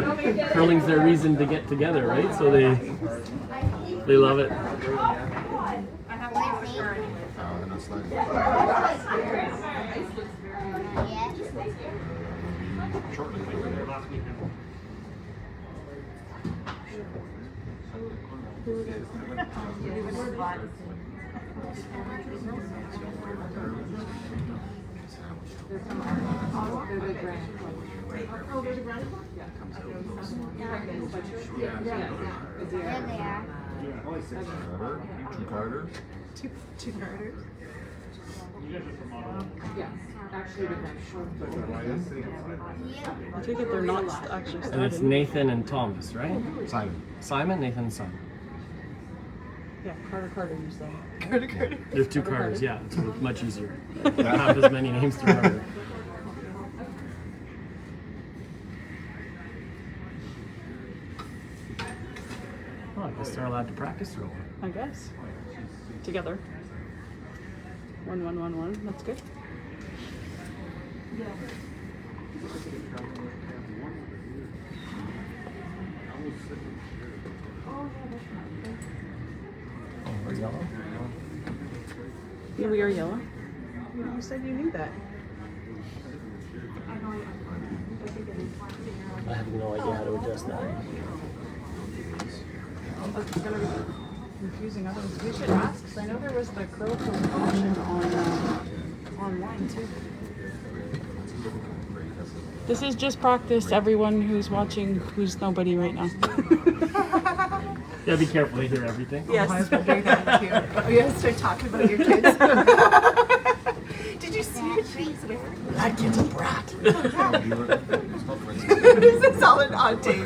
Curling's their reason to get together, right? So they love it. Two Carters? Two Carters? Yeah, actually, I take it they're not actually starting. And it's Nathan and Thomas, right? Simon, Nathan, and Simon. Yeah, Carter, you say. Carter. There's two Carters, yeah. It's much easier. Not have as many names to remember. Well, I guess they're allowed to practice through. I guess. Together. 1, 1, 1, 1. That's good. Oh, we're yellow. Yeah, we are yellow. You said you knew that. I have no idea how to adjust that. It's gonna be confusing others. We should ask, because I know there was the curl option on online too. This is just practice, everyone who's watching, who's nobody right now. Yeah, be careful, they hear everything. Yes. I was wondering that too. Oh, you guys start talking about your kids. Did you see it? She's weird. That kid's a brat. This is all on tape.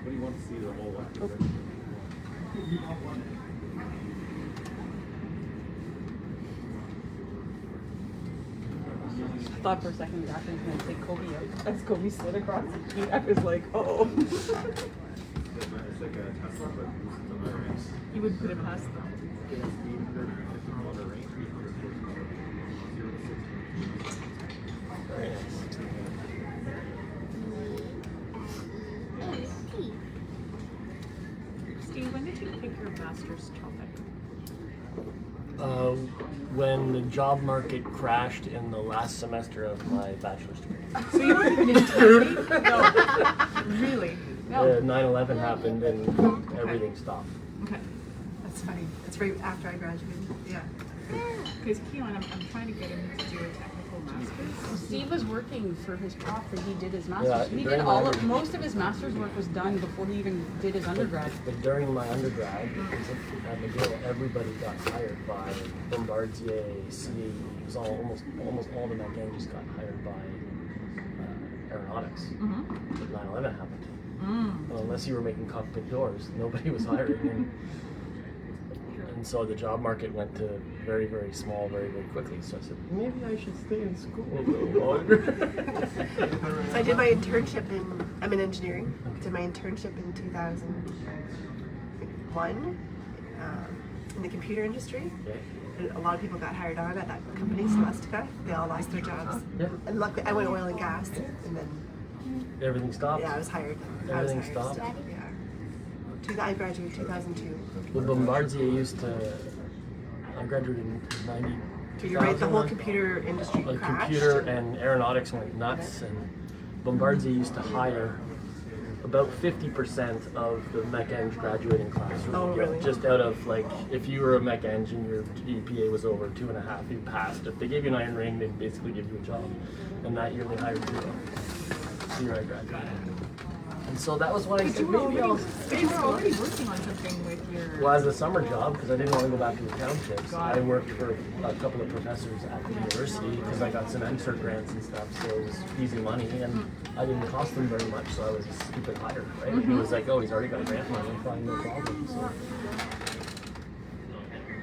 What do you want to see the whole way? I thought for a second that was going to take Kobe out. As Kobe slid across the feet, I was like, oh. You would put it past them. Very nice. Steve, when did you pick your master's topic? When the job market crashed in the last semester of my bachelor's degree. So you weren't even in theory? No. Really? No. 9/11 happened and everything stopped. Okay. That's funny. That's right after I graduated. Yeah. Because Keelan, I'm trying to get him to do a technical master's. Steve was working for his prof that he did his master's. Yeah, he during did my most of his master's work was done before he even did his undergrad. But during my undergrad, at McGill, everybody got hired by Bombardier, CAE. It was almost all the mech engines got hired by aeronautics. But 9/11 happened. Well, unless you were making cockpit doors, nobody was hiring. And so the job market went to very, very small, very, very quickly. So I said, maybe I should stay in school a little longer. So I did my internship I'm in engineering. I did my internship in 2001 in the computer industry. Okay. And a lot of people got hired on at that company, Celestica. They all lost their jobs. Yeah. And luckily, I went oil and gas, and then Everything stopped? yeah, I was hired. Everything stopped? Yeah. I graduated 2002. Well, Bombardier used to. I graduated in 90. So you're right. The whole computer industry Like crashed. computer and aeronautics went nuts, and Bombardier used to hire about 50% of the mech eng graduating class. Oh, really? Just out of like, if you were a mech eng and your GPA was over 2.5, you passed. If they gave you an iron ring, they'd basically give you a job. And that year they hired 0. The year I graduated. And so that was when I said, maybe I'll. But you were already working on something with your... Well, as a summer job, because I didn't want to go back to the townships, I worked for a couple of professors at the university because I got some MCert grants and stuff, so it was easy money, and I didn't cost them very much, so I was a stupid hire, right? He was like, oh, he's already got grant money, fine, no problem. So.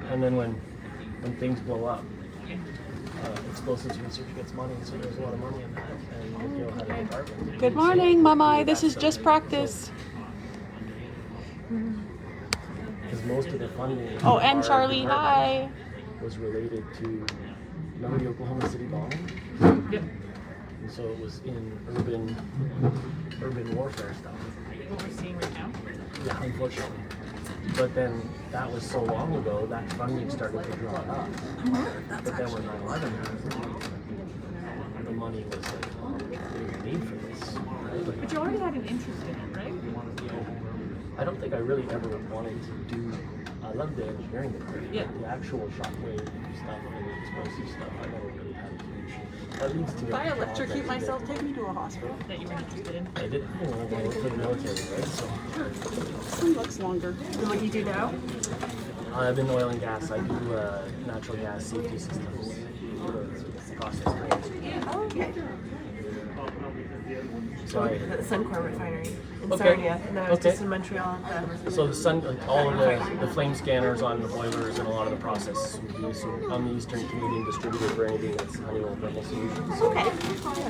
And then when things blow up, explosives research gets money, so there's a lot of money in that, and McGill had a department. Good morning, Mama. This is just practice. Because most of the funding. Oh, and our Charlie, hi. department was related to, remember the Oklahoma City bombing? Yep. And so it was in urban warfare stuff. What we're seeing right now. Yeah, unfortunately. But then that was so long ago, that funding started to dry up. But then when 9/11 happened, the money was like, oh, there's a need for this. Right? But you already had an interest in it, right? I don't think I really ever wanted to do. I love the engineering department. Yeah. The actual shockwave stuff and the explosive stuff, I never really had a huge. That leads to. If I electrocute myself, take me to a hospital that you were interested in. I did, you know, I worked for the military, right? So This one looks longer. And what do you do now? I'm in oil and gas. I do natural gas safety systems for the process. Oh, okay. So I, The Suncor refinery in Okay. Sarnia, and then I was Okay. just in Montreal. so the sun, like all of the flame scanners on the boilers and a lot of the process we do. So I'm the Eastern Canadian distributor for anything that's Honeywell Thermal Solutions. So, Okay.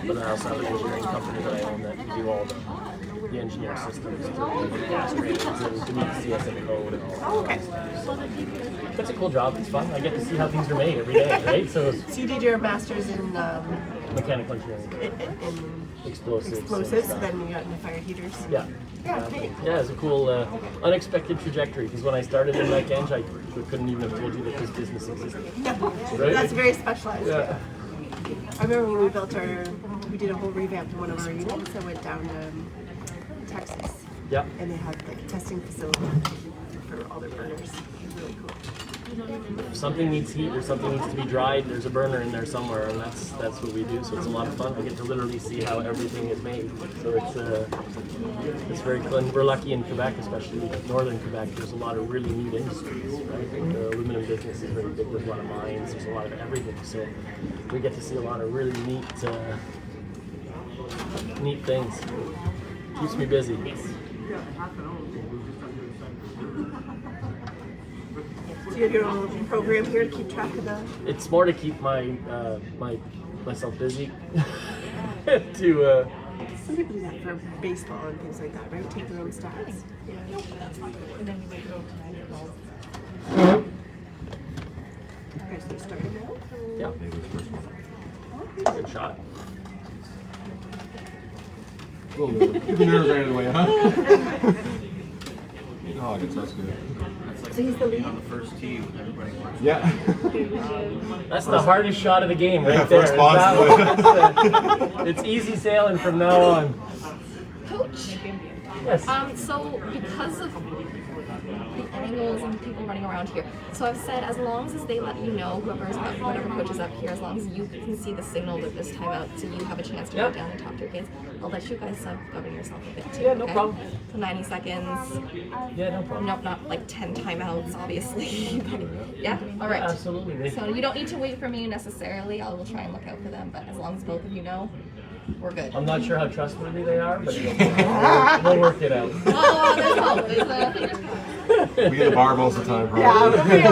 but I also have an engineering company that I own that do all the engineer systems to do the gas trains and to meet the CSM code and all that. Oh, okay. But it's a cool job. It's fun. I get to see how things are made every day, right? So it's So you did your master's in mechanical engineering, explosives, explosives, and then you got into fire heaters. yeah. Yeah, neat. Yeah, it's a cool, unexpected trajectory. Because when I started in Mech Eng, I couldn't even have told you that this business existed. No, Right? that's very specialized. Yeah. I remember when we built we did a whole revamp in one of our units. I went down to Texas, Yeah. and they had like a testing facility for all their burners. It was really cool. If something needs heat or something needs to be dried, there's a burner in there somewhere, and that's what we do. So it's a lot of fun. I get to literally see how everything is made. So it's very cool. And we're lucky in Quebec, especially northern Quebec. There's a lot of really neat industries, right? Like the aluminum business is very big. There's a lot of mines. There's a lot of everything. So we get to see a lot of really neat things. Keeps me busy. So you have your own little program here to keep track of the. It's more to keep myself busy. to Some people do that for baseball and things like that, right? Take their own stats. And then we might go tonight. Okay, so starting now. yeah, good shot. Get the nerves right out of the way, huh? Oh, that's good. So he's the lead. On the first tee, everybody wants. Yeah. That's the hardest shot of the game, right Yeah, there. first It's easy sailing from now on. Coach, Yes. so because of the angles and people running around here, so I've said as long as they let you know, whatever coach is up here, as long as you can see the signal that this timeout, so you have a chance to go Yep. down and talk to your kids, I'll let you guys govern yourself a bit too. Yeah, no okay? problem. So 90 seconds. Yeah, no problem. Nope, not like 10 timeouts, obviously. But yeah, all right. Absolutely. So you don't need to wait for me necessarily. I will try and look out for them, but as long as both of you know, we're good. I'm not sure how trustworthy they are, but we'll work it out. Oh, there's always a... We get a bar most of the time, probably.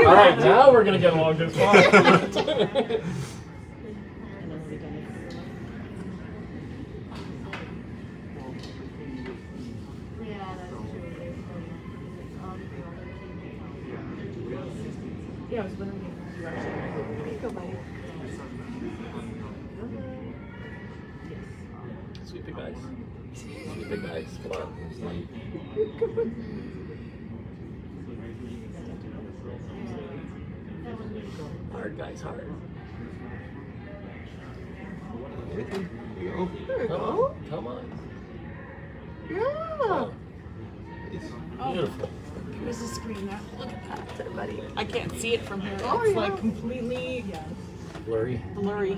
All right, now we're gonna get along just fine. Yeah, I was wondering if you actually go by. Sweet big guys. Sweet big guys. Come on. Hard guys, hard. Come on. Come on. Yeah. Beautiful. Here's the screen now. Look at that, buddy. I can't see it from here. Oh, It's yeah. like completely Blurry. blurry.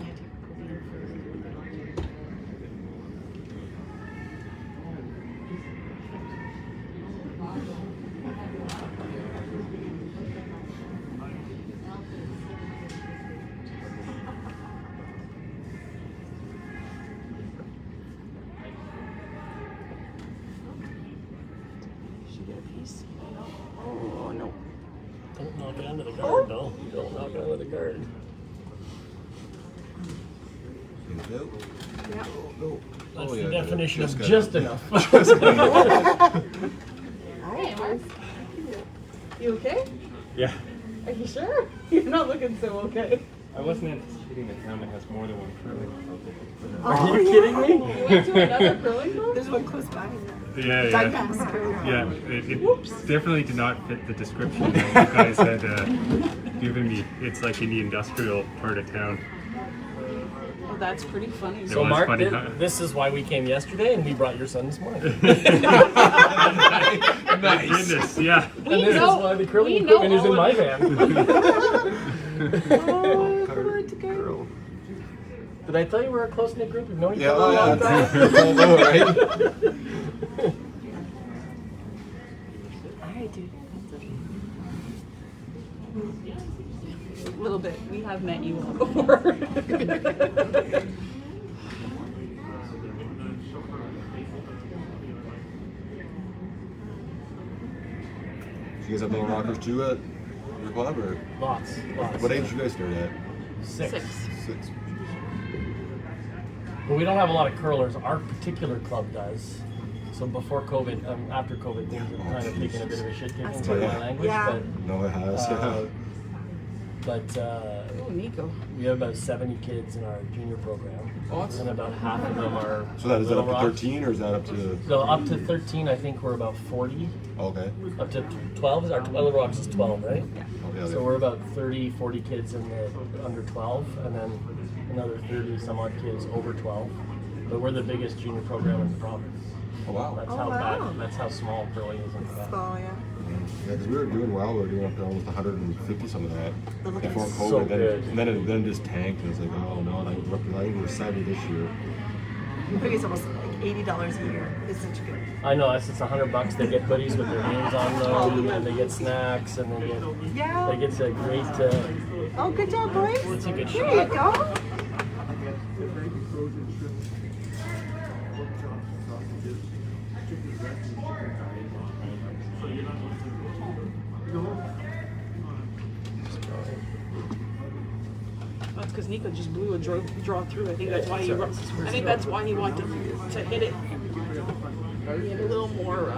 Did you get a piece? Oh no. Don't knock it under the guard, no. Don't knock it under the guard. Yeah. That's Oh, the yeah, definition just of good. just enough. You okay? Yeah. Are you sure? You're not looking so okay. I wasn't anticipating a town that has more than one curling club. Are you kidding me? You went to another curling club? There's one close by. Yeah, yeah. Dundas. Yeah, it definitely did not fit the description that you guys had given me. It's like in the industrial part of town. Oh, that's pretty funny. So was Mark, funny, huh? this is why we came yesterday, and we brought your son this morning. Nice. Goodness, yeah. And this is why the curling equipment is in my van. Oh, come on to go. Did I tell you we're a close-knit group? We've known each Yeah, other a long time. right? Alright, dude. A little bit. We have met you all before. You guys have little rockers too at your club, or Lots. what age did you guys start at? 6. 6. But we don't have a lot of curlers. Our particular club does. So before COVID, after COVID, things have kind of taken a bit of a shit kicking, sorry my language. Yeah. No, it has. But Oh, Nico. we have about 70 kids in our junior program. And about half of them are So that is that Little up to Rocks. 13, or is that up to? So up to 13, I think we're about 40. Okay. Up to 12 is our Little Rocks is 12, right? Okay. So we're about 30, 40 kids in the under 12, and then another 30 some odd kids over 12. But we're the biggest junior program in the province. Oh wow. That's Oh, how wow. bad. That's how small curling is in Quebec. Oh, yeah. Yeah, because we were doing well. We were doing up to almost 150 some of that before COVID. So then, good. And then it just tanked, and it's like, oh no, I think we're 70 this year. I think it's almost like $80 a year. It's such a good. I know it's $100. They get hoodies with their names on them, and they get snacks, and they get Yeah. like it's a great. Oh, good job, boys. It's a good There shot. you go. That's because Nico just blew a draw through. I think that's why he. I think that's why he wanted to hit it. He had a little more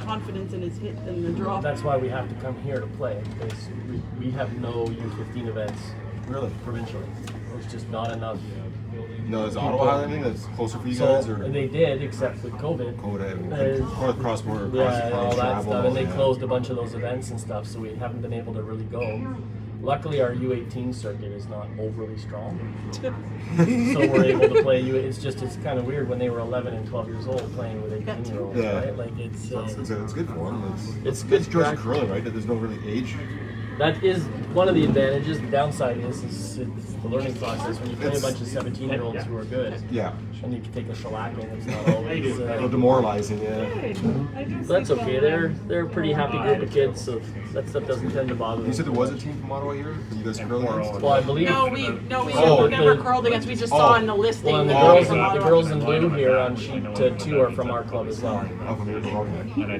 confidence in his hit than the draw. That's why we have to come here to play, because we have no U15 events Really? provincially. There's just not enough. No, is Ottawa have anything that's closer for you So guys, or they did, except with COVID. COVID, cross border, Yeah, and all that travel, stuff, and they yeah. closed a bunch of those events and stuff, so we haven't been able to really go. Luckily, our U18 circuit is not overly strong, so we're able to play It's kind of weird when they were 11 and 12 years old playing with 18-year-olds, Yeah. right? Like it's It's good for them. It's good It's Georgia practice. curling, right? That there's no really age. That is one of the advantages. The downside is it's the learning process. When you play a bunch of 17-year-olds who are good, Yeah. and you can take a shellacking, it's not always. A little demoralizing, yeah. But that's okay. They're a pretty happy group of kids, so that stuff doesn't tend to bother them. You said there was a team from Ottawa here that you guys curling against? Well, I believe. No, we Oh. never curled against. We just saw in the listing Well, and the that girls, they were from the Ottawa. girls in blue here on sheet 2 are from our club as well. Oh, from here, okay. And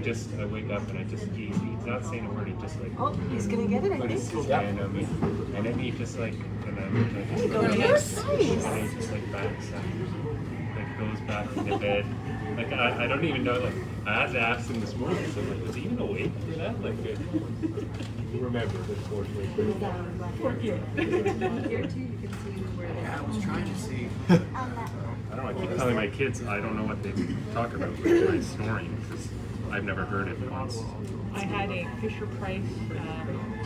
I wake up and he's not saying a word, he just like, Oh, he's gonna get it, I puts think. his hand on me. And then he just like, and then I just Go like, nice. and he just like backs up, like goes back into bed. Like I don't even know, like I had to ask him this morning, so I'm like, was he even awake for that? Like, he remembered, unfortunately. Yeah, I was trying to see. I don't know, I keep telling my kids I don't know what they talk about with my snoring, because I've never heard it once. I had a Fisher Price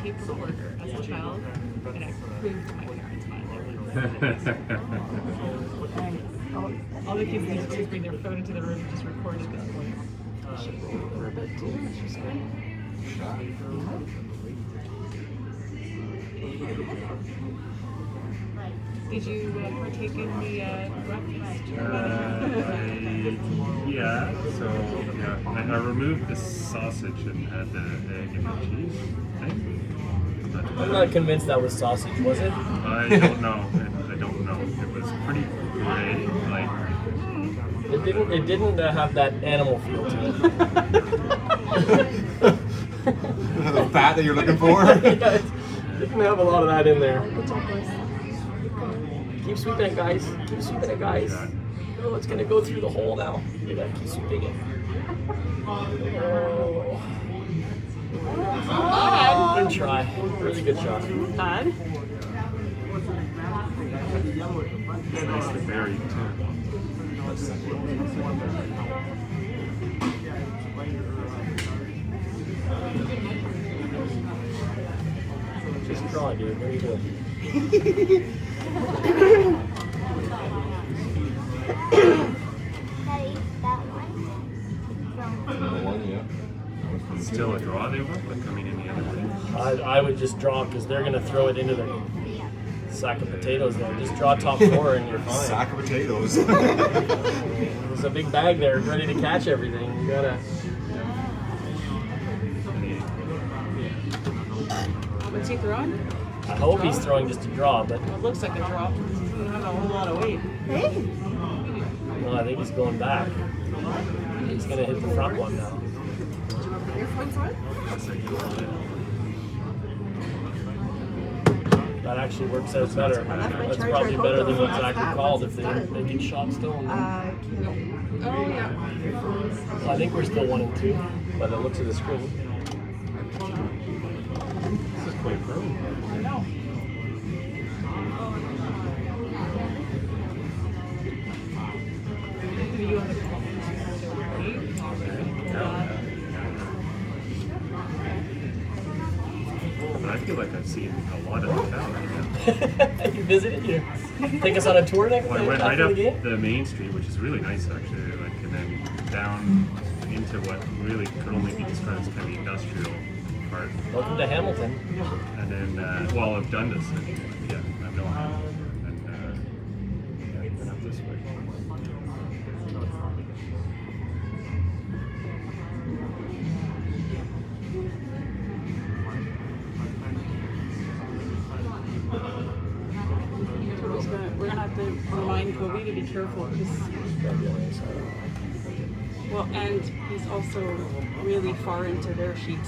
tape recorder as a child, and I proved to my parents my all the kids need to do is bring their phone into the room and just record at this point. Did you partake in the breakfast? Yeah, so yeah, I removed the sausage and had the egg and the cheese. I'm not convinced that was sausage, was it? I don't know. I don't know. It was pretty gray, like. It didn't have that animal feel to it. The fat that you're looking for? Yeah, it didn't have a lot of that in there. Keep sweeping it, guys. Keep sweeping it, guys. Oh, it's gonna go through the hole now. You gotta keep sweeping it. Oh. Good try. Really good shot. Bad. It's nicely buried too. Just draw, dude. Very good. Still a draw they want, but coming in the other way. I would just draw because they're gonna throw it into the sack of potatoes there. Just draw top 4 and you're fine. Sack of potatoes. There's a big bag there ready to catch everything. You gotta. What's he throwing? I hope he's throwing just a draw, but It looks like a drop. He doesn't have a whole lot of weight. Hey. no, I think he's going back. He's gonna hit the front one now. Earphones on? That actually works out better. left my That's charger probably at better home, than though. what That's Zachary that. called if It's they done. get shot still. Oh yeah. I think we're still 1 and 2 by the looks of the screen. This is quite pro. I know. Do you want to call me? But I feel like I've seen a lot of the town right now. You visited? You take us on a tour next Well, I went right after up the game? the main street, which is really nice actually, like, and then down into what really could only be described as kind of the industrial part, Welcome to Hamilton. and then well, of Dundas, and, yeah, I know Hamilton, and yeah, went up this way. We're gonna have to remind Kobe to be careful because, well, and he's also really far into their sheet.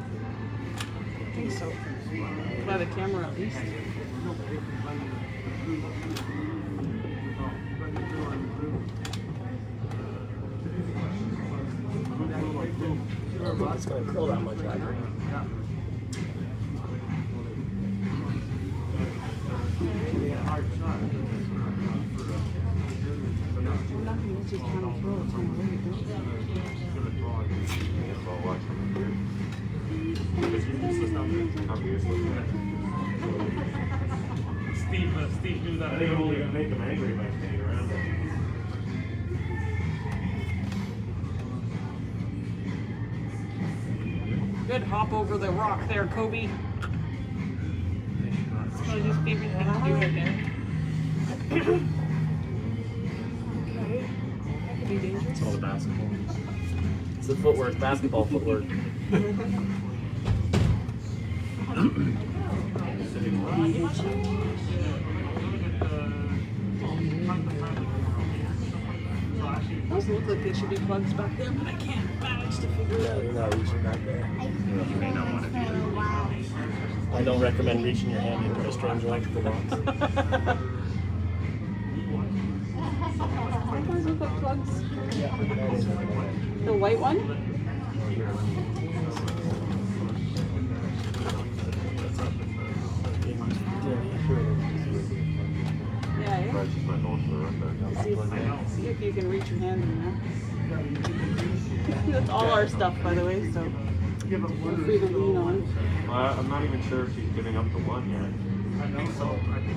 I think so. By the camera at least. It's going to curl that much back. We're not gonna just kind of throw it on the way, Steve knew that. I think I'm only gonna make him angry by staying around. Good hop over the rock there, Kobe. It's probably his favorite thing to do right there. That could be dangerous. It's all the basketball. It's the footwork, basketball footwork. Those look like they should be plugs back there, but I can't manage to figure it No, out. you're not reaching back there. You may not want to do that. I don't recommend reaching your hand into a strange electrical box. Sometimes we've got plugs. Yeah, that is The white one? Yeah, yeah. See if you can reach your hand in there. That's all our stuff, by the way, so feel free to lean on. I'm not even sure if she's giving up the one yet.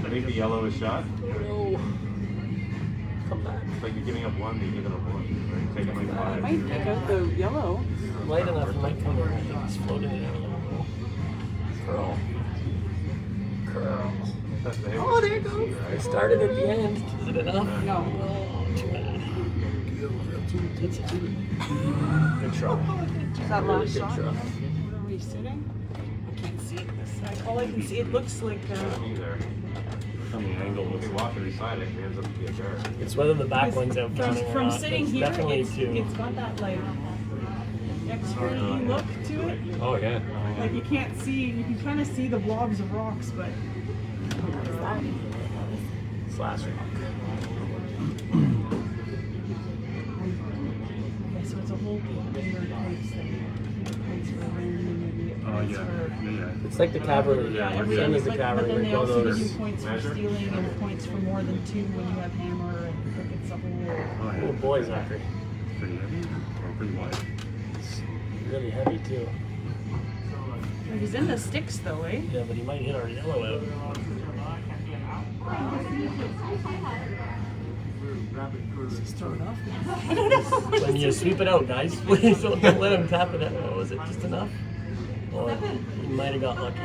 I think the yellow is shot. No. Come back. It's like you're giving up one, you're giving up one. Right? Taking like I five. might take out the yellow. Light enough, it might come in. I think it's floating in it. Curl. Curl. That's the Oh, there it goes. I started at the end. Is it enough? No. Too bad. That's a good try. Is that Really last good shot? try. Where are we sitting? see it this side. All I can see, it looks like Either. From the angle, if you walk beside it, it ends up to be a bear. It's whether the back one's out frowning or from not. sitting It's here, definitely it's got that like X-ray look to it. Oh yeah. Like you can't see, you can kind of see the blobs of rocks, but Slash rock. yeah, so it's a whole inward place thing. Points for wind, Oh points yeah. for- Yeah. It's like the cavalry. Yeah, Same everything as is the like, but cavalry. then they Like all also give those. you points for stealing and points for more than 2 when you have hammer and like it's a whole. Oh yeah. Oh boy, Zachary. Pretty heavy. Or pretty wide. It's really heavy too. He's in the sticks though, eh? Yeah, but he might hit our yellow out. Just throw it off. When you sweep it out, guys, please don't let him tap it out. Oh, was it just enough? Or he might have got lucky.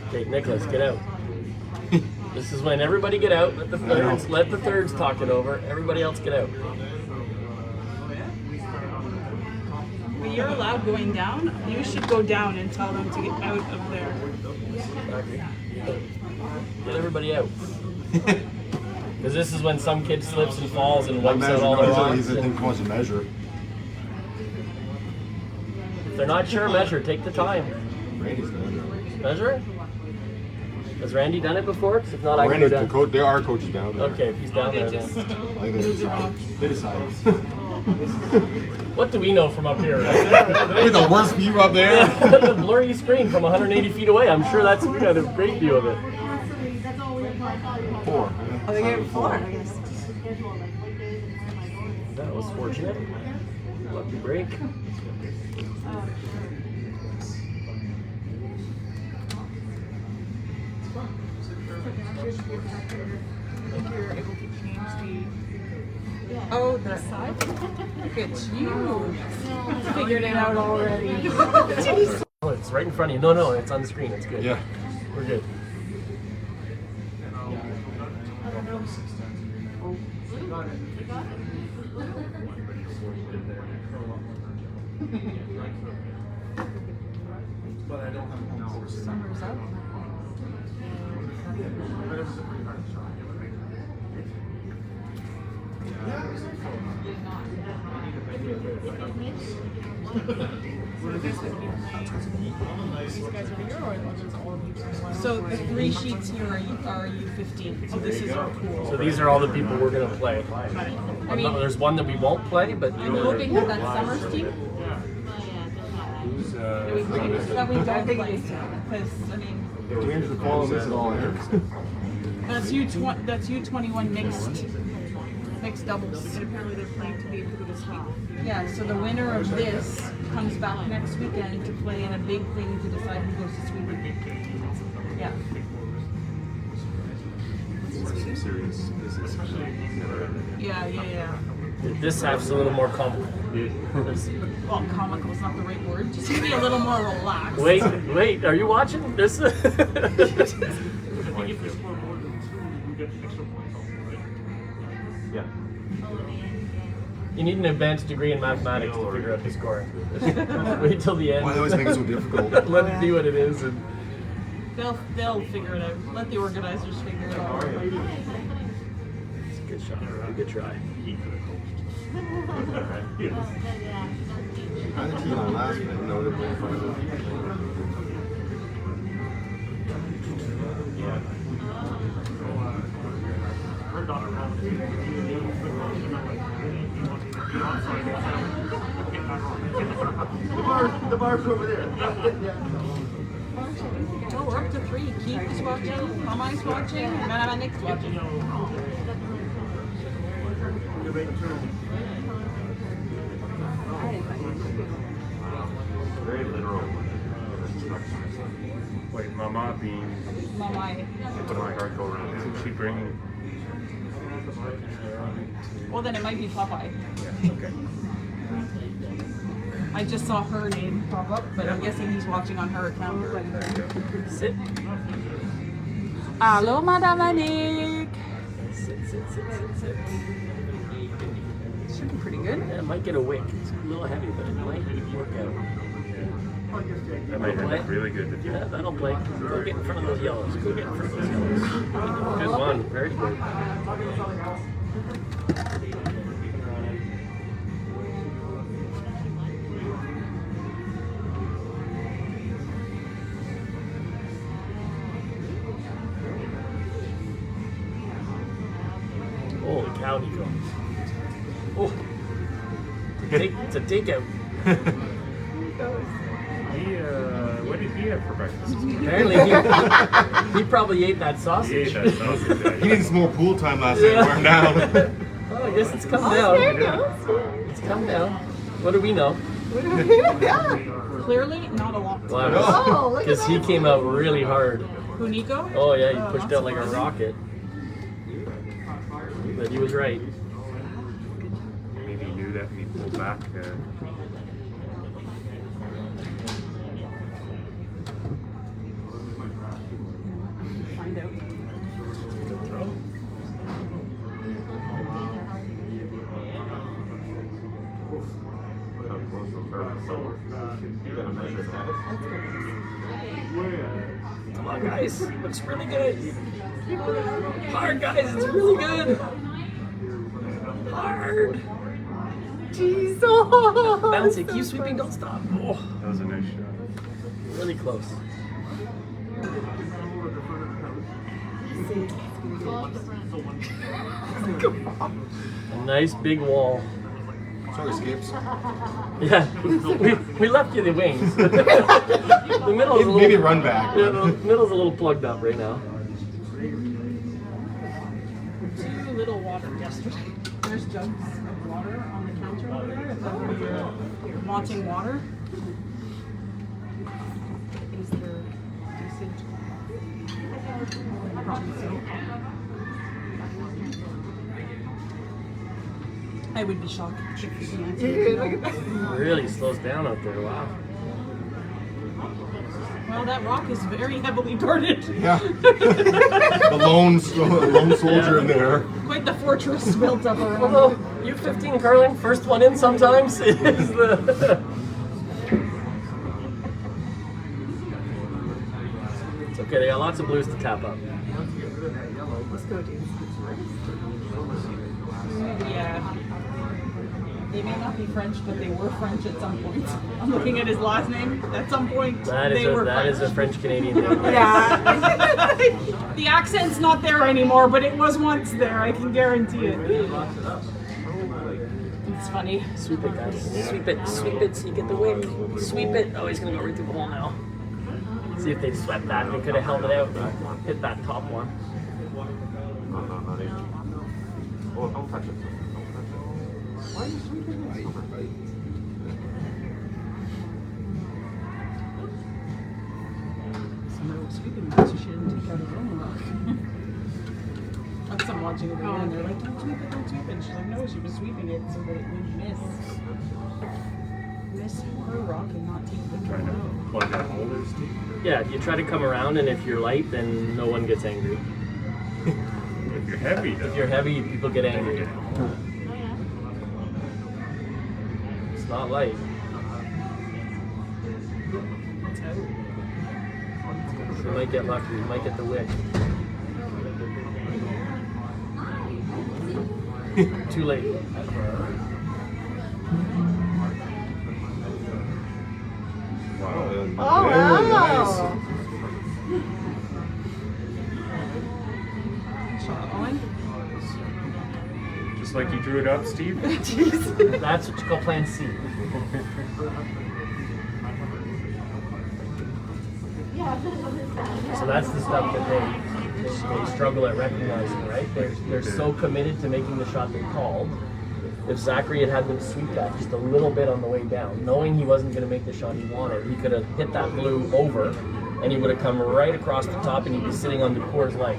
Okay, Nicholas, get out. This is when everybody get out. Let the thirds talk it over. Everybody else get out. When you're allowed going down, you should go down and tell them to get out of there. Get everybody out. Because this is when some kid slips and falls and One wipes out measure, all the no, rocks. he's I think and- he wants to measure. If they're not sure, measure. Take the time. Randy's done. Measure it? Has Randy done it before? 'Cause if not, I can go Randy's the down. coach. There are coaches down there. Okay, if he's down there, They just then. I think they decided. They decided. What do we know from up here? Right? With the worst view up there. The blurry screen from 180 feet away. I'm sure we got a great view of it. 4. Oh, they gave it 4. That was fortunate. Lucky break. You're able to change Oh, the side? Look at you. Figured it out already. Oh, it's right in front of you. No, it's on the screen. It's good. Yeah. We're good. Summer's up. So the 3 sheets here are U15. So this is our pool. So these are all the people we're gonna play. I mean, There's one that we won't play, but I'm hoping that Summer's team Who's that we don't play. Because I mean, We entered the follow this at all here. that's U21 mixed doubles. And apparently they're playing to be able to go to sleep. Yeah, so the winner of this comes back next weekend to play in a big thing to decide who goes to Sweden. Yeah. Serious business. Yeah. this half's a little more comical. Well, comical is not the right word. Just be a little more relaxed. Wait, are you watching this? Yeah. You need an advanced degree in mathematics to figure out the scoring. Wait till the end. Why they always make it so difficult? Let it be what it is. And They'll figure it out. Let the organizers figure it out. it's a good shot. Good try. I think he on last minute. No, they're playing fine. The bar's over there. Oh, we're up to 3. Keith's watching, Mama's watching, and Nick's watching. Very literal. Wait, Mama being Mama. My heart go around. isn't she bringing? Well, then it might be Popeye. Yeah. Okay. I just saw her name pop up, but I'm guessing he's watching on her account. Sit. Hello, Madame Annick. Sit. looking pretty good. Yeah, it might get a wick. It's a little heavy, but it might work out. That might end up really good. Yeah, that'll play. Go get in front of those yellows. Go get in front of those yellows. Good one. Very good. Holy cow, Nico. Oh. It's a takeout. What did he have for breakfast? Apparently, he probably ate that He sausage. ate that sausage. He needed some more pool time last night. Warm down. Oh, I guess it's come There down. it goes. It's come down. What do we know? Yeah. Clearly, not a lot. Oh, look at Because he that. came out really hard. Who, Nico? Oh yeah, he pushed that's out like a surprising. rocket. But he was right. Maybe he knew that and he pulled back. Find out. Good throw. How close the first, so you gotta measure that. Come on, guys. Looks really good. Hard, guys. It's really good. Hard. Jeez. Oh. Bounce it. Keep sweeping. Don't stop. Oh, That was a nice shot. really close. A nice big wall. Sorry, Skips. Yeah, we left you the wings. The middle is a little. Maybe run back. Yeah, the middle's a little plugged up right now. Too little water yesterday. There's jugs of water on the counter over there. If you're wanting water. Is there decent? Probably so. I would be shocked if the answer is Look at no. that. Really slows down out there. Wow. Well, that rock is very heavily guarded. Yeah. The lone soldier in there. Quite the fortress built up around. Although U15 curling, first one in sometimes is the. It's okay. They got lots of blues to tap up. Let's go, dude. Yeah. They may not be French, but they were French at some point. I'm looking at his last name. At some point, That they were is a French. French Canadian thing. Yeah. The accent's not there anymore, but it was once there. I can guarantee it. It's funny. Sweep it, guys. Sweep it so you get the wing. Sweep it. Oh, he's gonna go right through the hole now. See if they swept that. They could have held it out. Hit that top one. No, not even. Oh, don't touch it. Don't touch it. Why are you sweeping it? So no sweeping match. She didn't take out her own rock. That's I'm watching it again. They're like, don't sweep it, don't sweep it. And she's like, no, she was sweeping it so that it would miss her rock and not take the Trying to turn. plug that hole there, Steve. Yeah, you try to come around, and if you're light, then no one gets angry. If you're heavy, though. If you're heavy, people get angry. It's not light. You might get lucky. You might get the wick. Too late. Wow. Oh, wow. Shot on. Just like you drew it up, Steve. That's what you call Plan C. So that's the stuff that they struggle at recognizing, right? They're so committed to making the shot they called. If Zachary had them sweep that just a little bit on the way down, knowing he wasn't going to make the shot he wanted, he could have hit that blue over, and he would have come right across the top, and he'd be sitting on the Coors Light,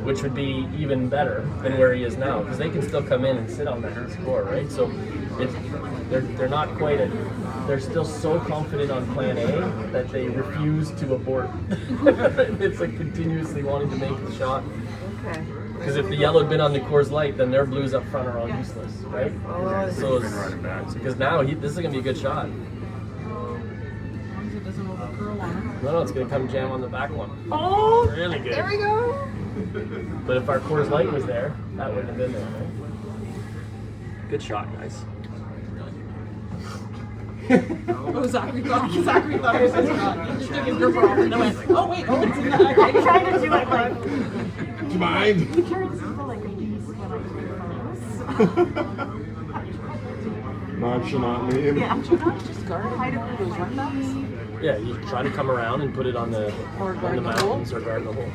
which would be even better than where he is now, because they can still come in and sit on that and score, right? So they're not quite they're still so confident on Plan A that they refuse to abort. It's like continuously wanting to make the shot. Okay. Because if the yellow had been on the Coors Light, then their blues up front are all useless, right? So because now this is gonna be a good shot. As long as it doesn't overcurl on him. No, it's gonna come jam on the back one. Oh! Really good. There we go! But if our Coors Light was there, that wouldn't have been there, right? Good shot, guys. Oh, Zachary thought it was his shot. He just took his grip off and then went, oh wait, oh, it's in the I'm trying to do it like. Do you mind? You carry people like these when I'm Nonchalant name. Yeah, should not just guard hide over those run backs. Yeah, you try to come around and put it on the mountains or guard the hole.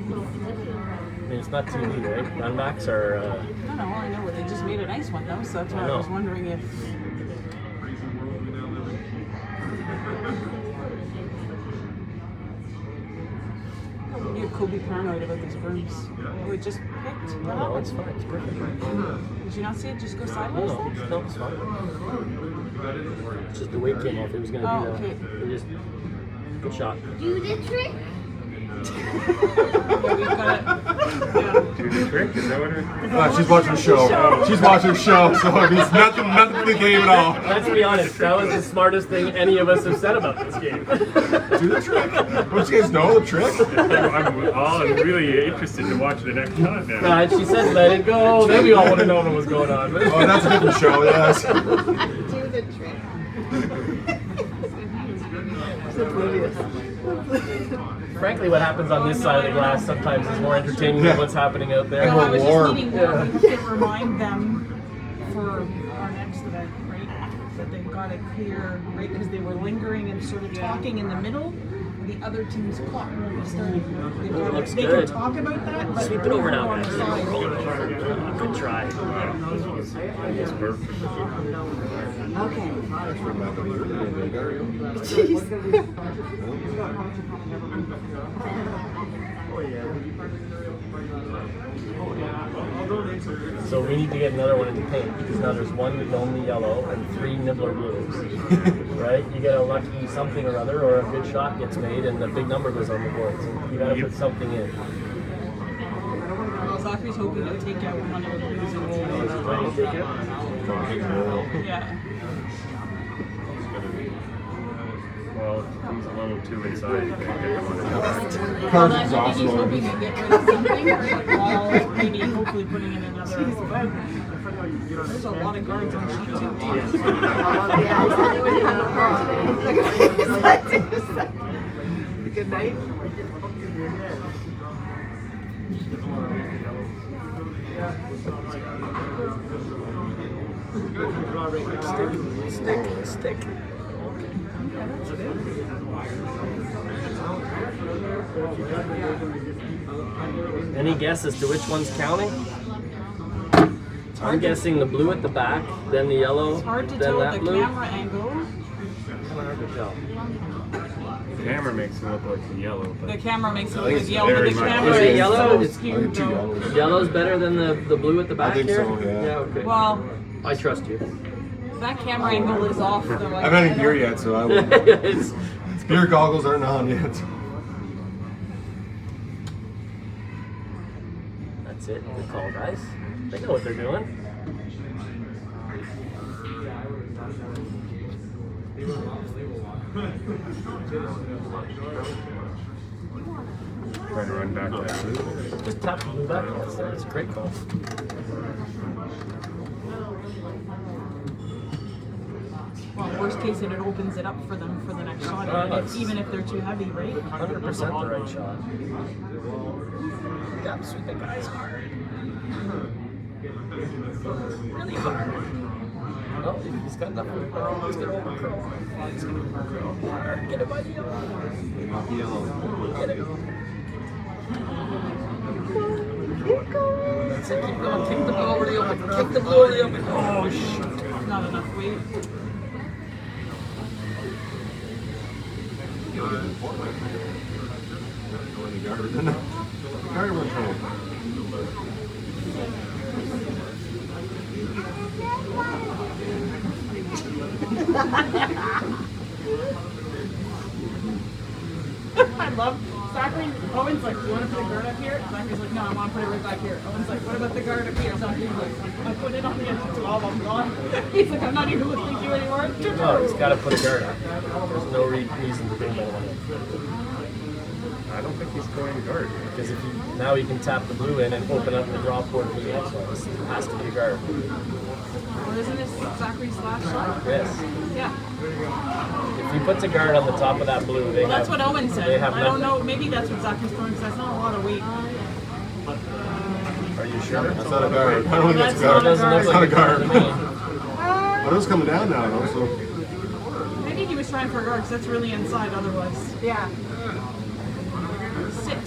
I mean, it's not TV, right? Runbacks are. I don't know, I know. They just made a nice one though, so that's why I was wondering if. You're Kobe paranoid about these brooms. Oh, it just picked. No, it's fine. It's perfect. Did you not see it just go sideways? No, it's fine. It's just the weight came off. It was going to Oh, be okay. it just good shot. Do the trick. Yeah, we've got it. Yeah. Do the trick? Is that what it? She's watching a show. She's watching a show, so it means nothing to the game at all. Let's be honest. That was the smartest thing any of us have said about this game. Do the trick. Don't you guys know the trick? I'm really interested to watch the next time now. She said, "Let it go." Then we all would have known what was going on. Oh, that's a different show. Yes. Do the trick. Frankly, what happens on this side of the glass sometimes is more entertaining than what's happening out there. No, I was warm. just needing more people to remind them for our next event, right? That they've got it clear, right? Because they were lingering and sort of talking in the middle. The other team's clock will be starting. They can talk about that, but Sweep it over now, on guys. the side. Good try. Almost perfect. Okay. So we need to get another one into paint because now there's one lonely yellow and 3 nibbler blues. Right? You get a lucky something or other, or a good shot gets made and a big number goes on the board. So you gotta put something in. Well, Zachary's hoping to take out one of the blues and roll. Ready to take it? Yeah. Well, he's a level 2 inside. You can't get him on the Car's I think exhausted. he's hoping to get rid of something while maybe hopefully putting in another. There's a lot of guards on the sheet too. Good night. Stick. Any guess as to which one's counting? I'm guessing the blue at the back, then the yellow, It's hard to then tell that the blue. camera angle. Hard to tell. The camera makes it look like the yellow, but The camera makes it look like it's yellow, but very the much- camera Is it is yellow? so It's- skewed though. Yellow's better than the blue at the back think here? so, yeah. Okay. Well, I trust you. that camera angle is off though. I'm not even here yet, so I will. It's- Beer goggles aren't on yet. That's it. Good call, guys. They know what they're doing. trying to run back that blue. Just tap the blue back. That's a great call. Well, worst case, it opens it up for them for the next shot, even if they're too heavy, right? 100% the right shot. Yeah, sweep the guys hard. Really hard. Oh, he's got enough. He's gonna overcurl. He's gonna overcurl hard. Get it by the yellow. Get it. That's it. Keep going. Kick the blue over the open. Kick the blue over the open. Oh, shoot. Not enough weight. love Zachary. Owen's like, do you want to put a guard up here? Zachary's like, no, I want to put it right back here. Owen's like, what about the guard up here? Zachary's like, I put it on the edge of 12, I'm gone. He's like, I'm not even listening to you anymore. No, he's got to put a guard up. There's no reason to bring that one in. I don't think he's going guard. Because if now he can tap the blue in and open up the draw port for the next one. This has to be a guard. Well, isn't this Zachary's last shot? Yes. Yeah. If he puts a guard on the top of that blue, they Well, that's what Owen said. They have I don't nothing. know. Maybe that's what Zachary's throwing because that's not a lot of weight. Are you sure? That's not a guard. I don't think that's a That's guard. not a guard. That's not a guard. to me. But it was coming down now, though, so. Maybe he was trying for a guard because that's really inside otherwise. Yeah. Sit.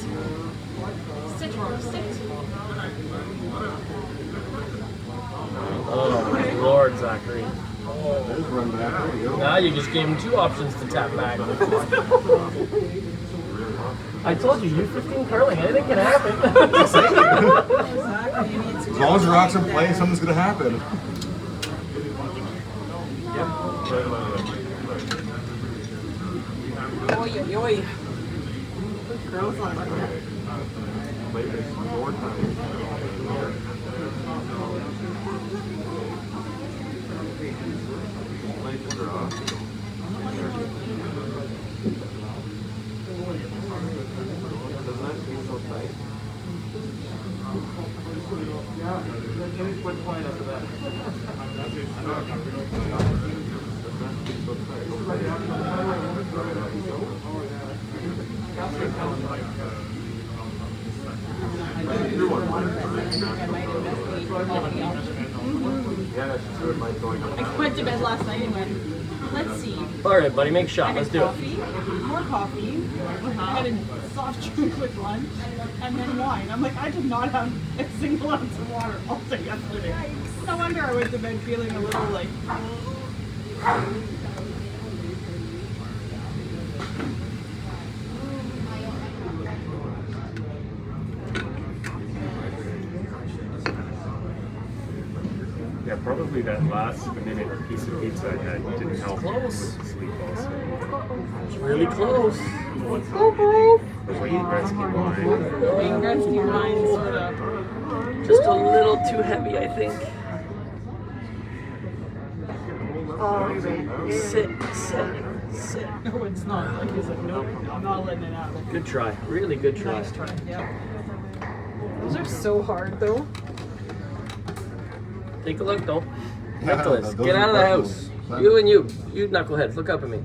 Sit, Rob. Sit. Oh my lord, Zachary. There's run back. There you go. Now you just gave him 2 options to tap back. I told you, U15 curling, anything can happen. Zachary needs As long as the rock's in play, something's going to happen. Oi, oi, oi. Girls on like that. I went to bed last night and went, let's see. Alright, buddy, make a I shot. had Let's do it. coffee, more coffee, I had a soft drink with lunch, and then wine. I'm like, I did not have a single ounce of water all day yesterday. No wonder I went to bed feeling a little like... Yeah, probably that last minute piece of pizza I had didn't help Close. with the sleep also. It's really close. The Wayne Gretzky wine. Wayne Gretzky wine, sort of. Just a little too heavy, I think. Sit. No, it's not. Like, he's like, nope, I'm not letting it out. Good try. Really good try. Nice try, yep. Those are so hard, though. Take a look, though. Yeah, Nicholas, those get are out of the questions. house. You and you knuckleheads, look up at me.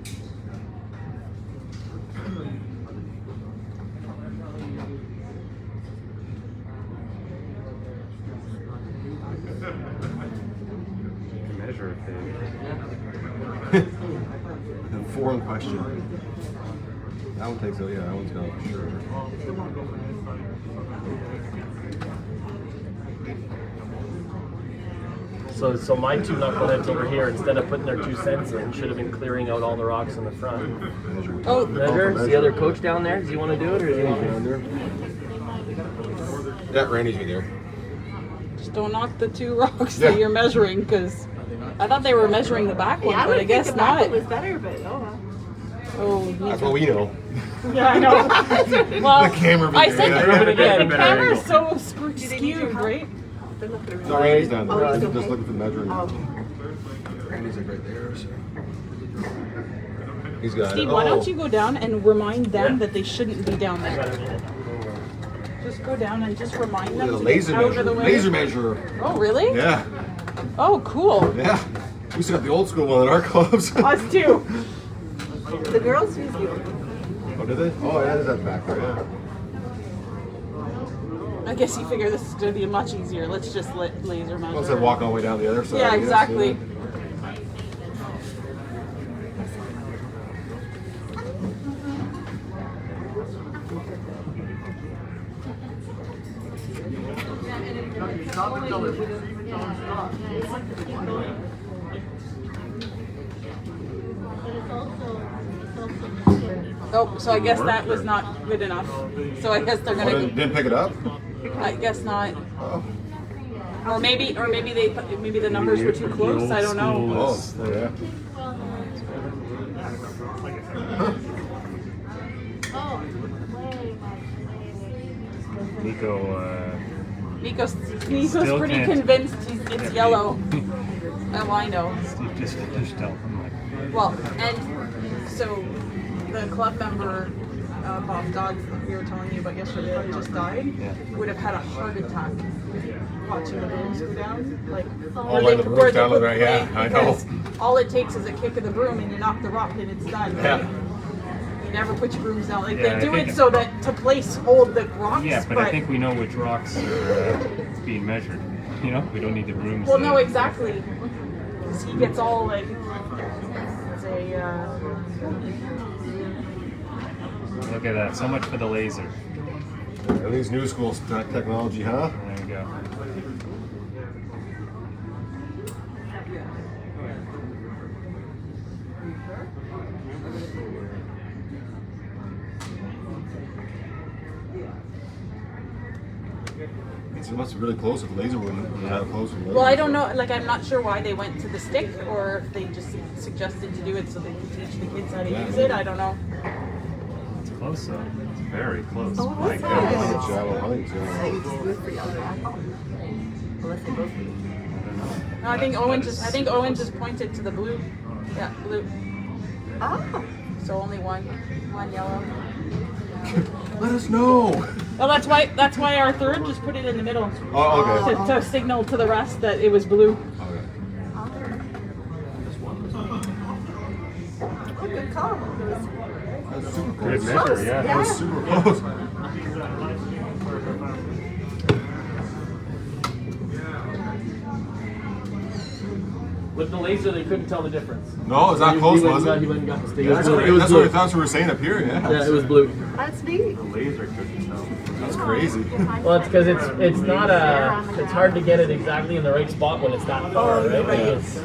Measure a thing. And 4 in question. That one takes, yeah, that one's gone for sure. So my 2 knuckleheads over here, instead of putting their 2 cents in, should have been clearing out all the rocks in the front. Measure. Oh, measure. Is the other coach down there? Does he want to do it, or is he Down there. Yeah, Randy's right there. Just don't knock the 2 rocks Yeah. that you're measuring, because I thought they were measuring the back one, Yeah, I but I would guess think the back not. was better, but oh well. Oh, That's what we know. yeah, I know. Well, The camera I video. said Yeah. the again. camera's so they need your skewed, help? right? They're not gonna No, Randy's down there. Oh, he's I'm okay. just looking for the measuring. Oh. Randy's like right there. So. He's got Steve, it. why Oh. don't you go down and remind them Yeah. that they shouldn't be down there? Just go down and just remind them The to laser get out measure. of the way. Laser measure. Oh, really? Yeah. Oh, cool. Yeah. We still got the old school one at our clubs. Us too. The girls use you. Oh, did they? Oh, yeah, there's that back there. Yeah. I guess you figure this is going to be much easier. Let's just let laser measure. Well, instead of walking all the way down the other side. Yeah, I guess, exactly. yeah. Oh, so I guess that was not good enough. So I guess they're Oh, gonna. didn't pick it up? I guess not. Oh. Or maybe maybe the numbers were too close. I don't know. Oh, yeah. Nico's Still pretty can't- convinced it's yellow. Oh, I know. Steve just tell him like. Well, and so the club member, Bob Dodds, that you were telling me about yesterday, that just died, Yeah. would have had a heart attack watching the brooms go down. Like, Oh, when the broom's down put there, yeah, play, I know. because all it takes is a kick of the broom and you knock the rock and it's done. Right? Yeah. You never put your brooms down. Like Yeah, they I do think- it so that to hold the rocks. Yeah, but I think we know which rocks are being measured. You know, we don't need the brooms. Well, to- no, exactly. 'Cause he gets all like, it's a. Look at that. So much for the laser. At least new school technology, huh? There we go. It must be really close if the laser was that close. Well, I don't know. Like, I'm not sure why they went to the stick, or if they just suggested to do it so they could teach the kids how to use it. I don't know. It's close though. It's very close. Oh, My that's God. nice. I think it's yellow. I think it's yellow. Maybe just do it for yellow. Unless they both do. No, I think Owen just pointed to the blue. Yeah, blue. Oh. So only one yellow. Let us know. Well, that's why our third just put it in the middle Oh, okay. to signal to the rest that it was blue. Okay. Oh, good call. That's super Good close. measure, yeah. That was super close. With the laser, they couldn't tell the difference. No, it's not close, was it? He went and got the stick. Yeah, that's what I thought we were saying up here, yeah. Yeah, it was blue. That's neat. The laser couldn't tell. That's crazy. Well, it's because it's not it's hard to get it exactly in the right spot when it's that far, right? Like it's,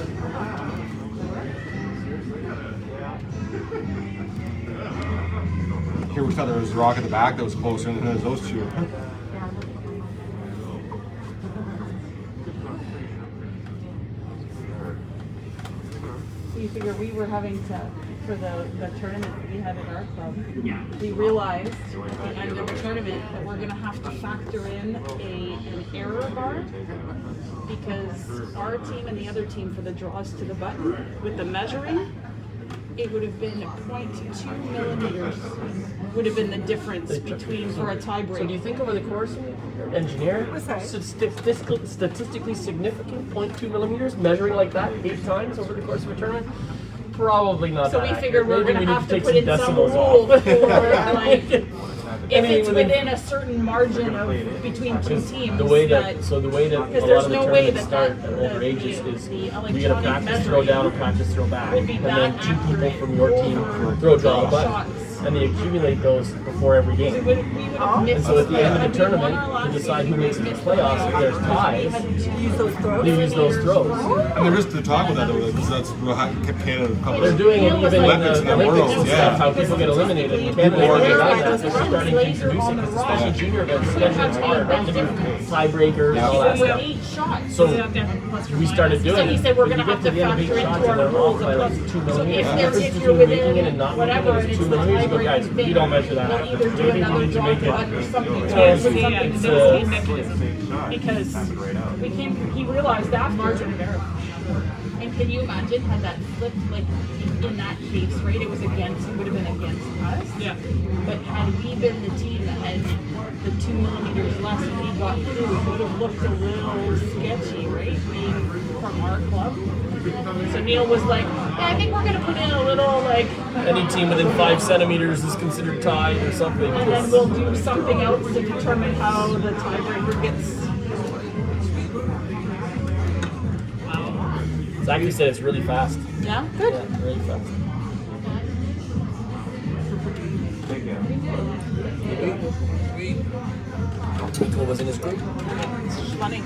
Here we thought there was a rock at the back that was closer, and then there's those two. So you figure we were having to, for the tournament that we had at our club, we realized at the end of the tournament that we're going to have to factor in an error bar, because our team and the other team for the draws to the button, with the measuring, it would have been 0.2 millimeters would have been the difference between for a tiebreak. so do you think over the course, engineer, What's that? statistically significant 0.2 millimeters, measuring like that 8 times over the course of a tournament? Probably not. So that we figured accurate. we're Maybe going to have to take put some in some decimals rule off. for like. If mean, it's within- within a certain margin of between two teams, The way that that a lot because of there's the no way tournaments that start at older ages is the you get a electronic practice throw down, a measuring practice throw back, would be and that then 2 people accurate from your team over throw draw a button, shots. and they accumulate those before every we game. would have missed. So at the end of had the we won tournament, our to last decide game, who we makes it to missed playoffs, if there's We ties, had to Use those throws. you use those throws. And there is to talk about that though, because that's how Canada comes. They're doing it even in Olympics the and the Olympics and Worlds, stuff, yeah. how people get eliminated. In Canada, they're doing that. They're starting to introduce it, because especially junior events, schedule's hard, right? To do tiebreakers and all that With stuff. 8 shots. So They have to have a plus or we started minus. doing So he it. said we're When gonna you have get to the end of factor 8 into shots and our they're off rules by a like plus. 2 So millimeters. if The difference you're between within making it and not making whatever it and is it's 2 the millimeters. You go, tiebreaking guys, thing, we don't measure that. we'll either do Maybe we another need to draw make to it. button or something. Yeah, to so something it's, to uh, do. Same shot. Because Happened right out. he realized after margin of error. And can you imagine had that flipped, like in that case, right? It was against, it would have been against us. Yeah. But had we been the team that had the 2 millimeters less and we got through, it would have looked a little sketchy, right? Being from our club. So Neil was like, yeah, I think we're gonna put in a little like, Any team within 5 centimeters is considered tied or something. And then we'll do something else to determine how the tiebreaker gets. Zachary said it's really fast. Yeah, good. Yeah, really fast. Nico was in his group. It's funny.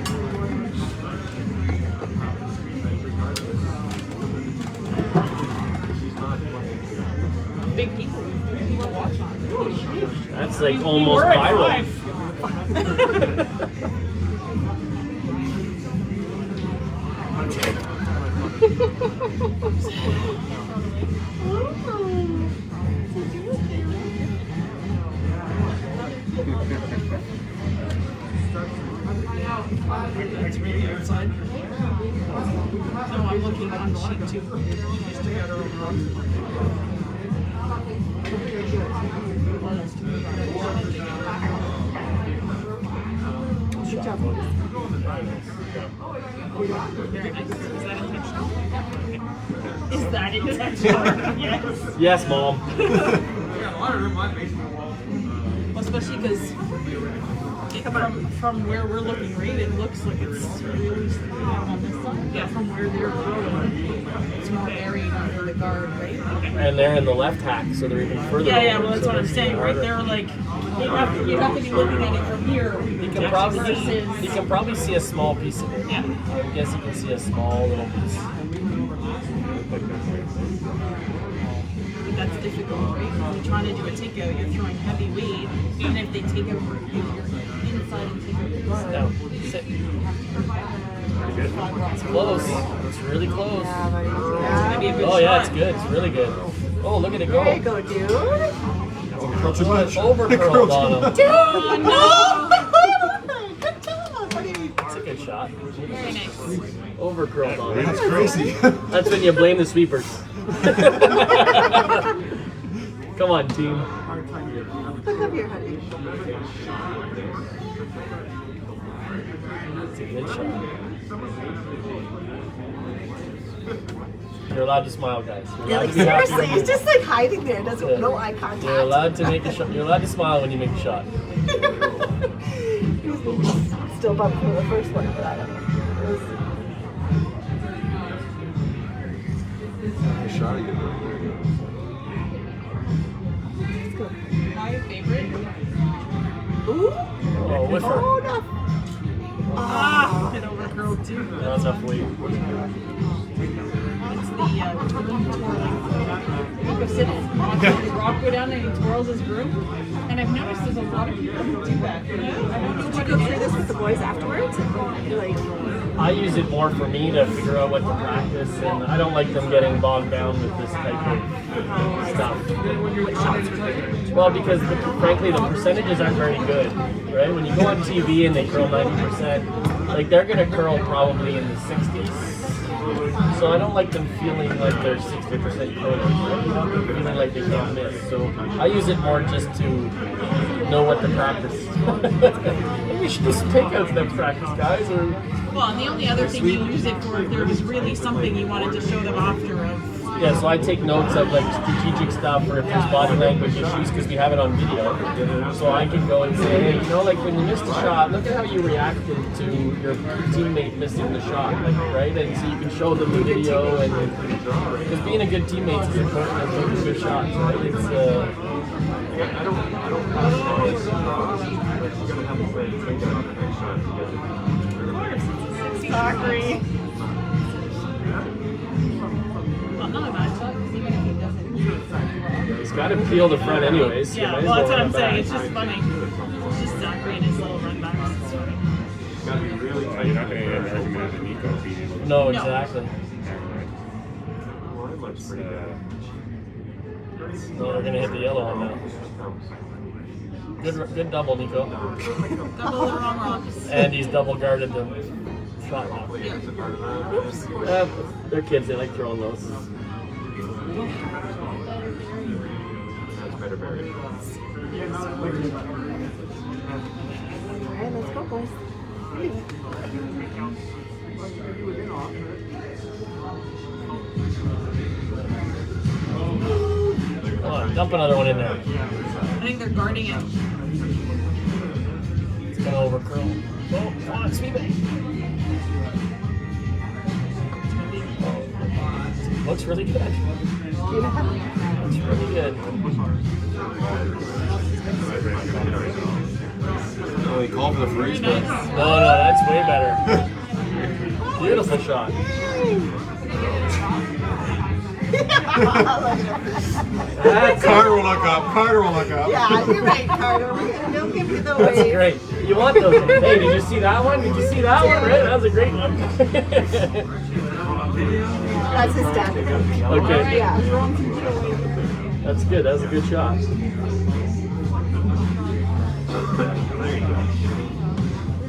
Big people. Big people watching. That's like We almost were at viral. 5. That's really outside. No, I'm looking on sheet 2. Just to get her overall. Good job. Very nice. Is that intentional? Yes. Yes, Mom. Well, especially because from where we're looking, right, it looks like it's really sticking out on this side. Yeah, from where they're throwing, it's more buried under the guard, right? And they're in the left hack, so they're even further. Yeah, over, well, that's so what I'm it's saying, right? harder. They're like, you have to be looking at it from here. You can probably see a small piece of it. Yeah. I guess you can see a small little piece. That's difficult, right? When you're trying to do a takeout, you're throwing heavy weight. Even if they take out, if you're inside and take out the guard. No, sit. It's close. It's really close. Yeah, buddy. It's gonna be a good Oh shot. yeah, it's good. It's really good. Oh, look at it go. There you go, dude. Curl too much. Over curled on him. Dude, no! Good job, buddy. That's a good shot. Very nice. Over curled on him. That's crazy. That's when you blame the sweepers. Come on, team. Look up here, honey. That's a good shot. You're allowed to smile, guys. You're Yeah, allowed like to be happy. seriously, he's just like hiding there. Doesn't Yeah. no eye contact. You're allowed to make a shot. You're allowed to smile when you make a shot. He was still bumped for the first one, but I don't know. It was, Nice shot again. let's go. My favorite. Ooh. Oh, whiffer. Oh no. Ah! It over curled too. Not enough weight. It's the broom twirling. Nico sits on the rock, go down and he twirls his broom. And I've noticed there's a lot of people who do that. I don't know Did what you go it through is. this with the boys afterwards? You're like, I use it more for me to figure out what to practice, and I don't like them getting bogged down with this type of stuff. Well, because frankly, the percentages aren't very good, right? When you go on TV and they curl 90%, like they're gonna curl probably in the 60s. So I don't like them feeling like they're 60% curlers. Right? I want them feeling like they can't miss. So I use it more just to know what to practice. Maybe we should do some takeouts next practice, guys, or. Well, and the only other thing you use it for, if there was really something you wanted to show them after of. Yeah, so I take notes of like strategic stuff or if there's body language issues because we have it on video. So I can go and say, hey, you know, like when you missed a shot, look at how you reacted to your teammate missing the shot, like, right? And so you can show them the video and because being a good teammate is important as making good shots, right? It's I don't have to play takeout on the next shot together. sorry. Well, not a bad shot, because even if he doesn't. He's got to peel the front anyways. So you Yeah, might as well, that's what run I'm it saying. back. It's just funny. It's just Zachary and his little run backs. It's funny. Gotta be really Oh, you're not going to get an argument out of Nico being able to. No, exactly. Well, it looks pretty good. No, we're gonna hit the yellow one now. Good double, Nico. Double the wrong rocks. And he's double guarded the shot now. They're kids, they like throwing those. That's better buried. Alright, let's go, boys. Come on, dump another one in there. I think they're guarding it. It's gonna over curl. Oh, come on, sweep it. Looks really good. Looks really good. Oh, he called for the freeze, but No, that's way better. Beautiful shot. Carter will look up. Carter will look up. Yeah, you're right, Carter. Don't give me the That's wave. great. You want those? Hey, did you see that one? Did you see that one? Right? That was a great one. That's his standard. Okay. Yeah. That's good. That was a good shot.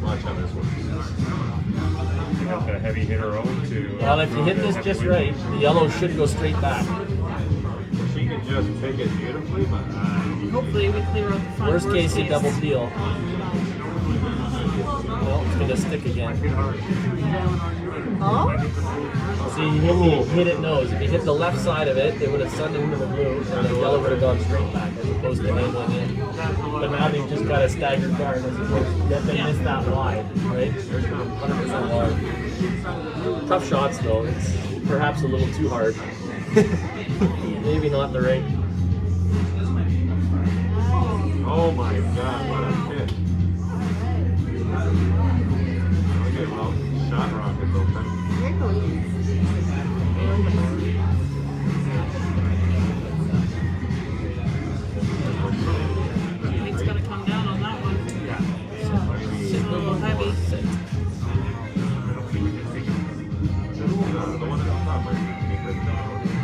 Watch how this works. You got the heavy hitter on to. Well, if you hit this just right, the yellow should go straight back. She can just pick it beautifully, but Hopefully we clear out the front. Worst case, you double peel. Well, it's gonna stick again. Oh? See, you hit it nose. If you hit the left side of it, it would have sunned into the blue, and the yellow would have gone straight back, as opposed to angling in. But now they've just got a staggered guard, as opposed to they missed that wide, right? 100% wide. Tough shots, though. It's perhaps a little too hard. Maybe not the right. oh my god, what a hit. Okay, well, shot rock is open. It's gonna come down on that one. It's a little heavy. The one at the top, right?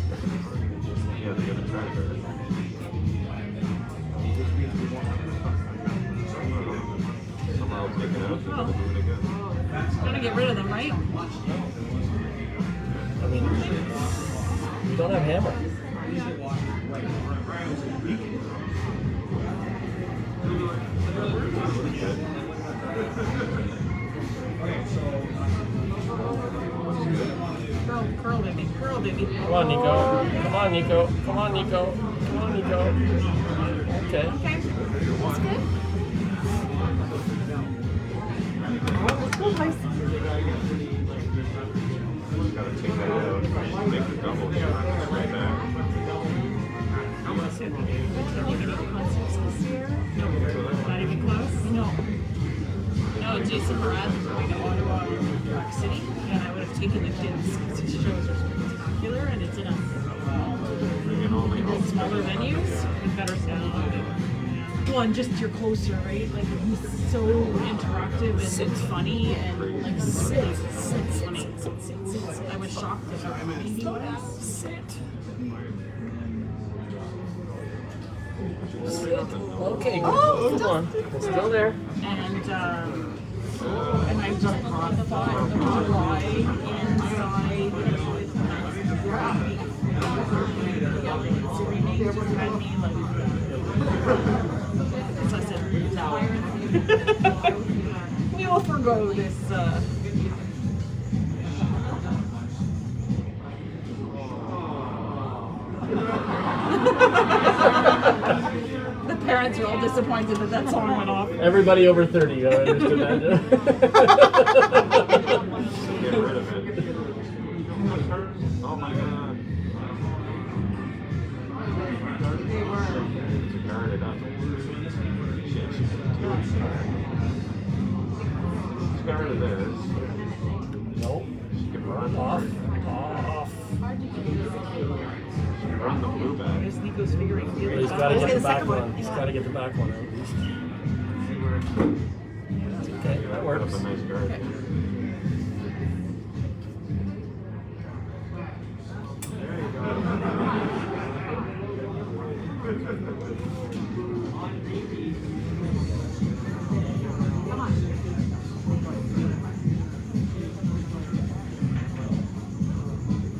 Yeah, they're gonna try to. Somehow take it out, they're gonna do it again. Gonna get rid of them, right? I mean, you don't have hammer. Curl, baby. Curl, baby. Come on, Nico. Come on, Nico. Come on, Nico. Come on, Nico. Okay. That's good. Gotta take that out, make the double, right back. Not even close? No. No, Jason Mraz was going to Ottawa or York City, and I would have taken the kids because his shows are spectacular, and it's in a smaller venues with better sound. Well, and just you're closer, right? Like he's so interactive and it's funny and like silly. It's funny. I was shocked at how funny he was. Okay, good. Come on. It's still there. And I just thought the dry inside screaming just had me like. So I said, we will forgo this. The parents are all disappointed that song went off. Everybody over 30, I understood that. Get rid of it. Oh my god. Guard it up. Let's get rid of this. Nope. She can run. Off. She can run the blue back. Guess Nico's figuring But really he's got to bad. get the back one. He's got to get the back one at least. Okay, that Put up works. a nice guard.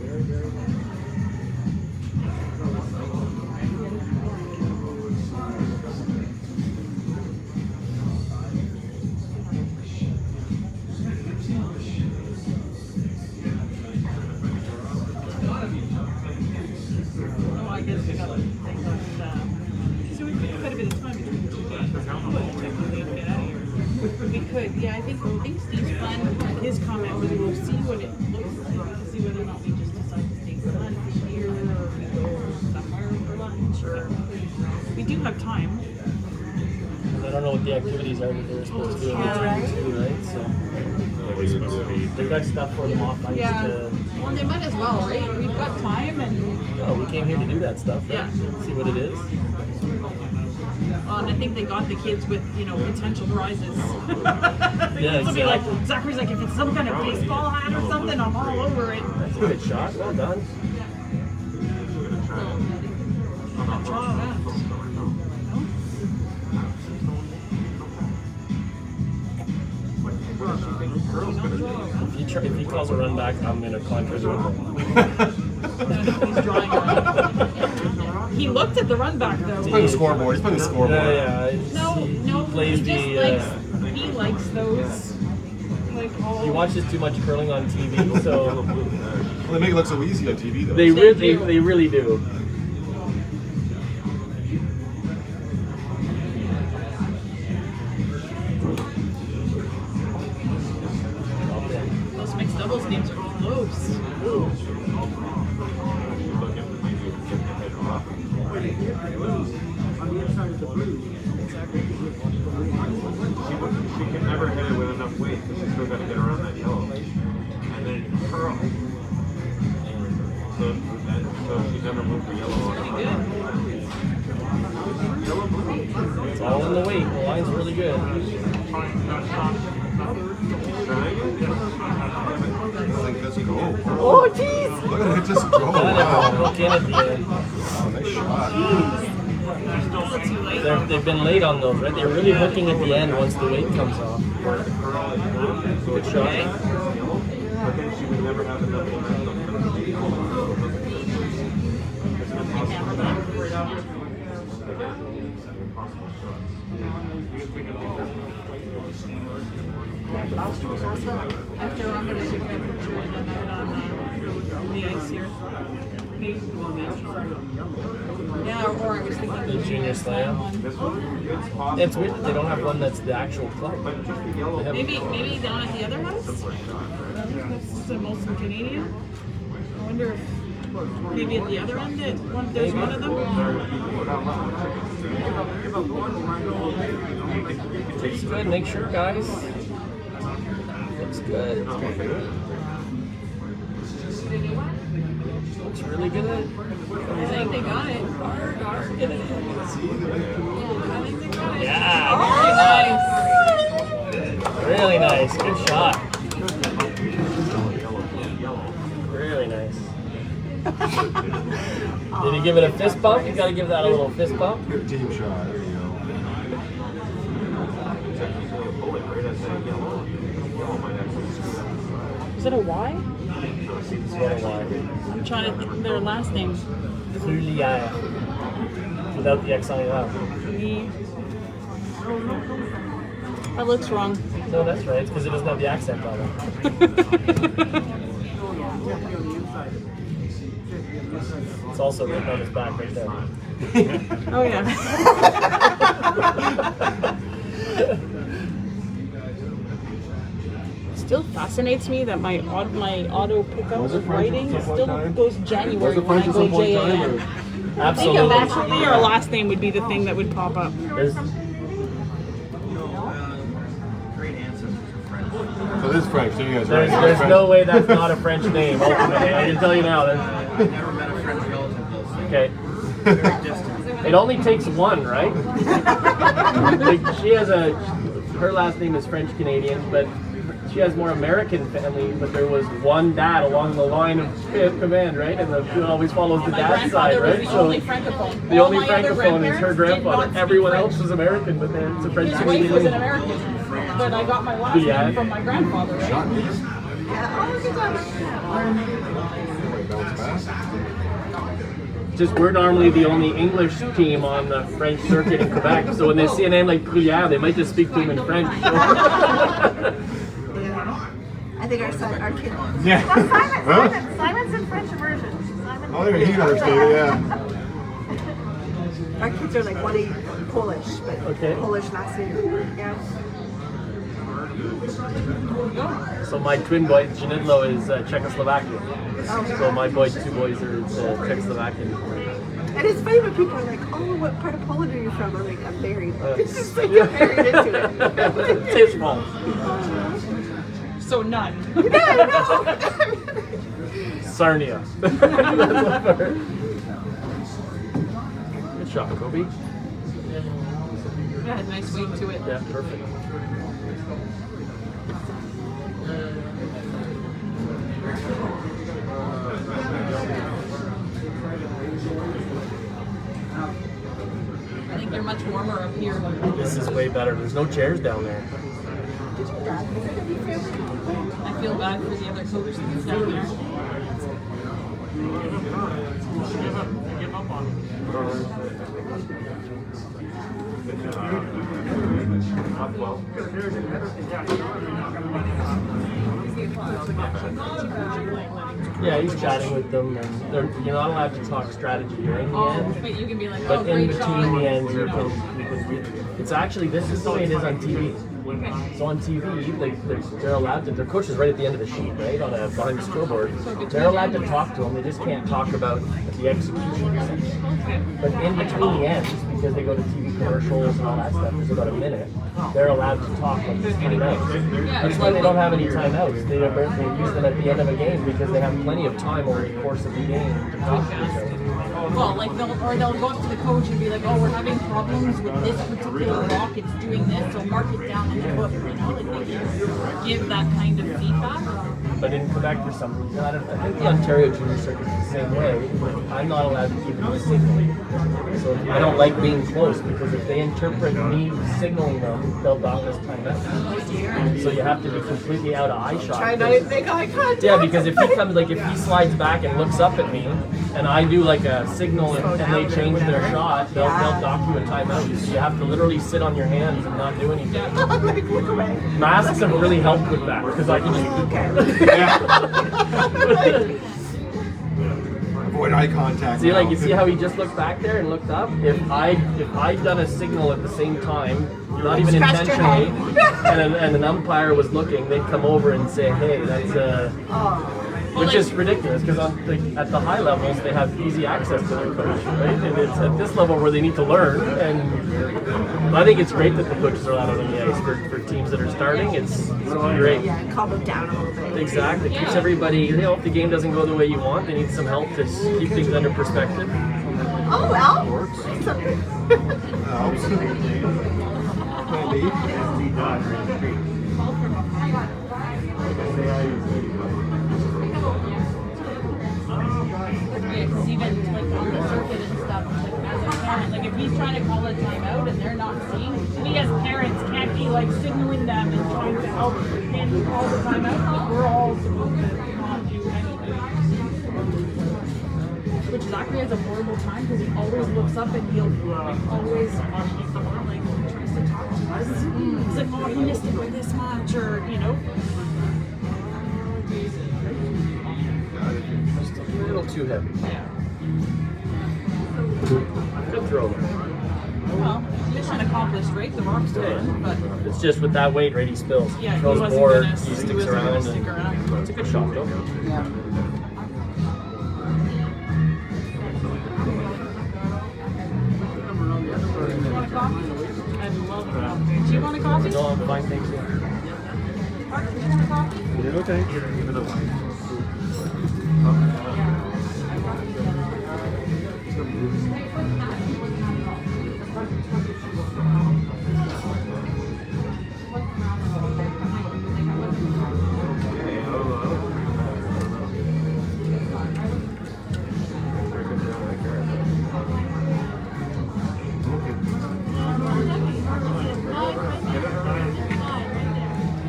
There you Oh, I guess we got so we have quite a bit of time between the two games. Technically, get out of here. We could, yeah. I think Steve's plan. His comment was we'll see what it looks like to see whether or not we just decide to stay for lunch here or we go somewhere for lunch or we do have time. I don't know what the activities are that they're supposed to do in Yeah, between right. too, right? So Always supposed to be. they've got stuff for them off ice Yeah. to. Well, they might as well, right? We've got time and. Oh, we came here to do that stuff. Right? Yeah. See what it is. And I think they got the kids with, potential prizes. Yeah, It'll be like, exactly. Zachary's like, if it's some kind of baseball hat or something, I'm all over it. That's a good shot. Well done. calls a run back, I'm in a contrary window. He's drawing around. He looked at the run back though. He's playing the scoreboard. He's playing the scoreboard. No, He plays he just he likes those. Like all. He watches too much curling on TV, so Well, they make it look so easy on TV, though. they really do. Those mixed doubles games are close. She can never hit it with enough weight because she's still got to get around that yellow. And then curl. So she never moved the yellow on. It's all in the weight. The line's really good. Oh, jeez. Look at it just go. Wow. Look in at the end. Wow, nice shot. They've been late on those, right? They're really hooking at the end once the weight comes off. Good shot. But then she would never have enough momentum. After I'm gonna take that on the ice here. Yeah, or I was thinking The junior slam. This one, it's possible. It's weird that they don't have one that's the actual club. But just the yellow. maybe down at the other house. That's the most Canadian. I wonder if maybe at the other end there's one of them. Looks good. Make sure, guys. Looks good. Looks really good. I think they got it. Yeah. Very nice. Really nice. Good shot. Really nice. Did he give it a fist bump? You gotta give that a little fist bump. Good team shot. There you go. Is it a Y? It's what a Y. I'm trying to think their last name. Pruliere. Without the X on it out. That looks wrong. No, that's right. It's because it doesn't have the accent on it. It's also written on his back right there. Oh yeah. Still fascinates me that my auto pickup Was it of French writing at some still point in time? goes January Was it when I French at go some point in time? JAN. or- I think Absolutely. eventually our last name would be the thing that would pop up. There's, Great ancestors are French. So this is French. So you guys right. there's no way that's not a French name. Ultimately, I can tell you now. I never met a French relative though, so Okay. very distant. It only takes one, right? Like she has her last name is French Canadian, but she has more American family. But there was one dad along the line of command, right? And the food always follows the My dad's side, grandfather was right? the only francophone. the All only my other francophone is her grandparents did not grandfather. speak Everyone French. else is American, but then it's a French His wife Canadian. was an American, but I got my last Yeah. name from my grandfather. Right? Shot these. Bounce fast. Just we're normally the only English team on the French circuit in Quebec, so when they see a name like Pruliere, they might just speak to him in French. I think our kid. Yeah. Huh? Simon's in French immersion. Oh, there you understand it, yeah. Our kids are like wanting Polish, but Okay. Polish last name. Yeah. So my twin boy, Janidlo, is Czechoslovakian. So my boys, two boys are Czechoslovakian. And it's funny when people are like, "Oh, what part of Poland are you from?" I'm like, "I'm married." It's just like yeah. you're married into it. It's small. So none. Yeah, I know. Sarnia. Good shot, Kobe. Yeah, had nice weight to it. Yeah, perfect. I think they're much warmer up here. This is way better. There's no chairs down there. Did you bad. I feel bad for the other coach that's down there. Give up on him. Yeah, he's chatting with them, and you're not allowed to talk strategy during the end. But you can be like, But oh, in great between shot. the ends, it's actually, this is the way it is on TV. So on TV, they're allowed to, their coach is right at the end of the sheet, right, behind the scoreboard. They're allowed to talk to them, they just can't talk about the execution. But in between the ends, because they go to TV commercials and all that stuff, there's about a minute, they're allowed to talk like there's timeouts. That's why they don't have any timeouts. They use them at the end of a game because they have plenty of time over the course of the game to talk to each other. Well, like they'll go up to the coach and be like, oh, we're having problems with this particular rock. It's doing this, so mark it down in the book. You know, like they just give that kind of feedback. But in Quebec, for some reason, I think the Ontario Junior Circuit is the same way. I'm not allowed to keep them signaling. So I don't like being close because if they interpret me signaling them, they'll dock us timeout. So you have to be completely out of eye shot. Try not to make eye contact. Yeah, because if he comes, like if he slides back and looks up at me, and I do like a signal and they change their shot, they'll dock you a timeout. So you have to literally sit on your hands and not do anything. Like, look away. Masks have really helped with that because I can just. Avoid eye contact. See, like now. you see how he just looked back there and looked up. If I'd done a signal at the same time, not even Scratched your head. intentionally, and an umpire was looking, they'd come over and say, "Hey, that's which is ridiculous because at the high levels they have easy access to their coach, right? And it's at this level where they need to learn. And I think it's great that the coaches are allowed on the ice for teams that are starting. It's great. Yeah, calm them down a little bit. Exactly. It keeps everybody, you know, if the game doesn't go the way you want, they need some help to keep things under perspective. Oh, well. Yeah, because even like on the circuit and stuff, like as a parent, like if he's trying to call a timeout and they're not seeing, we as parents can't be like signaling them and trying to help and call the timeout. Like we're all supposed to not do anything. Which Zachary has a horrible time because he always looks up and he'll like always like tries to talk to us. He's like, oh, he missed it by this much, or you know. Just a little too heavy. Yeah. Good throw. Well, mission accomplished, right? The rock's still in, but It's just with that weight, right? He spills. yeah, he throws wasn't more, gonna, he sticks around. stick around. It's a good shot, though. Yeah. You want a coffee? I'd love a coffee. Do you want a coffee? No, I'm fine, thank you. Mark, do you want a coffee? Okay.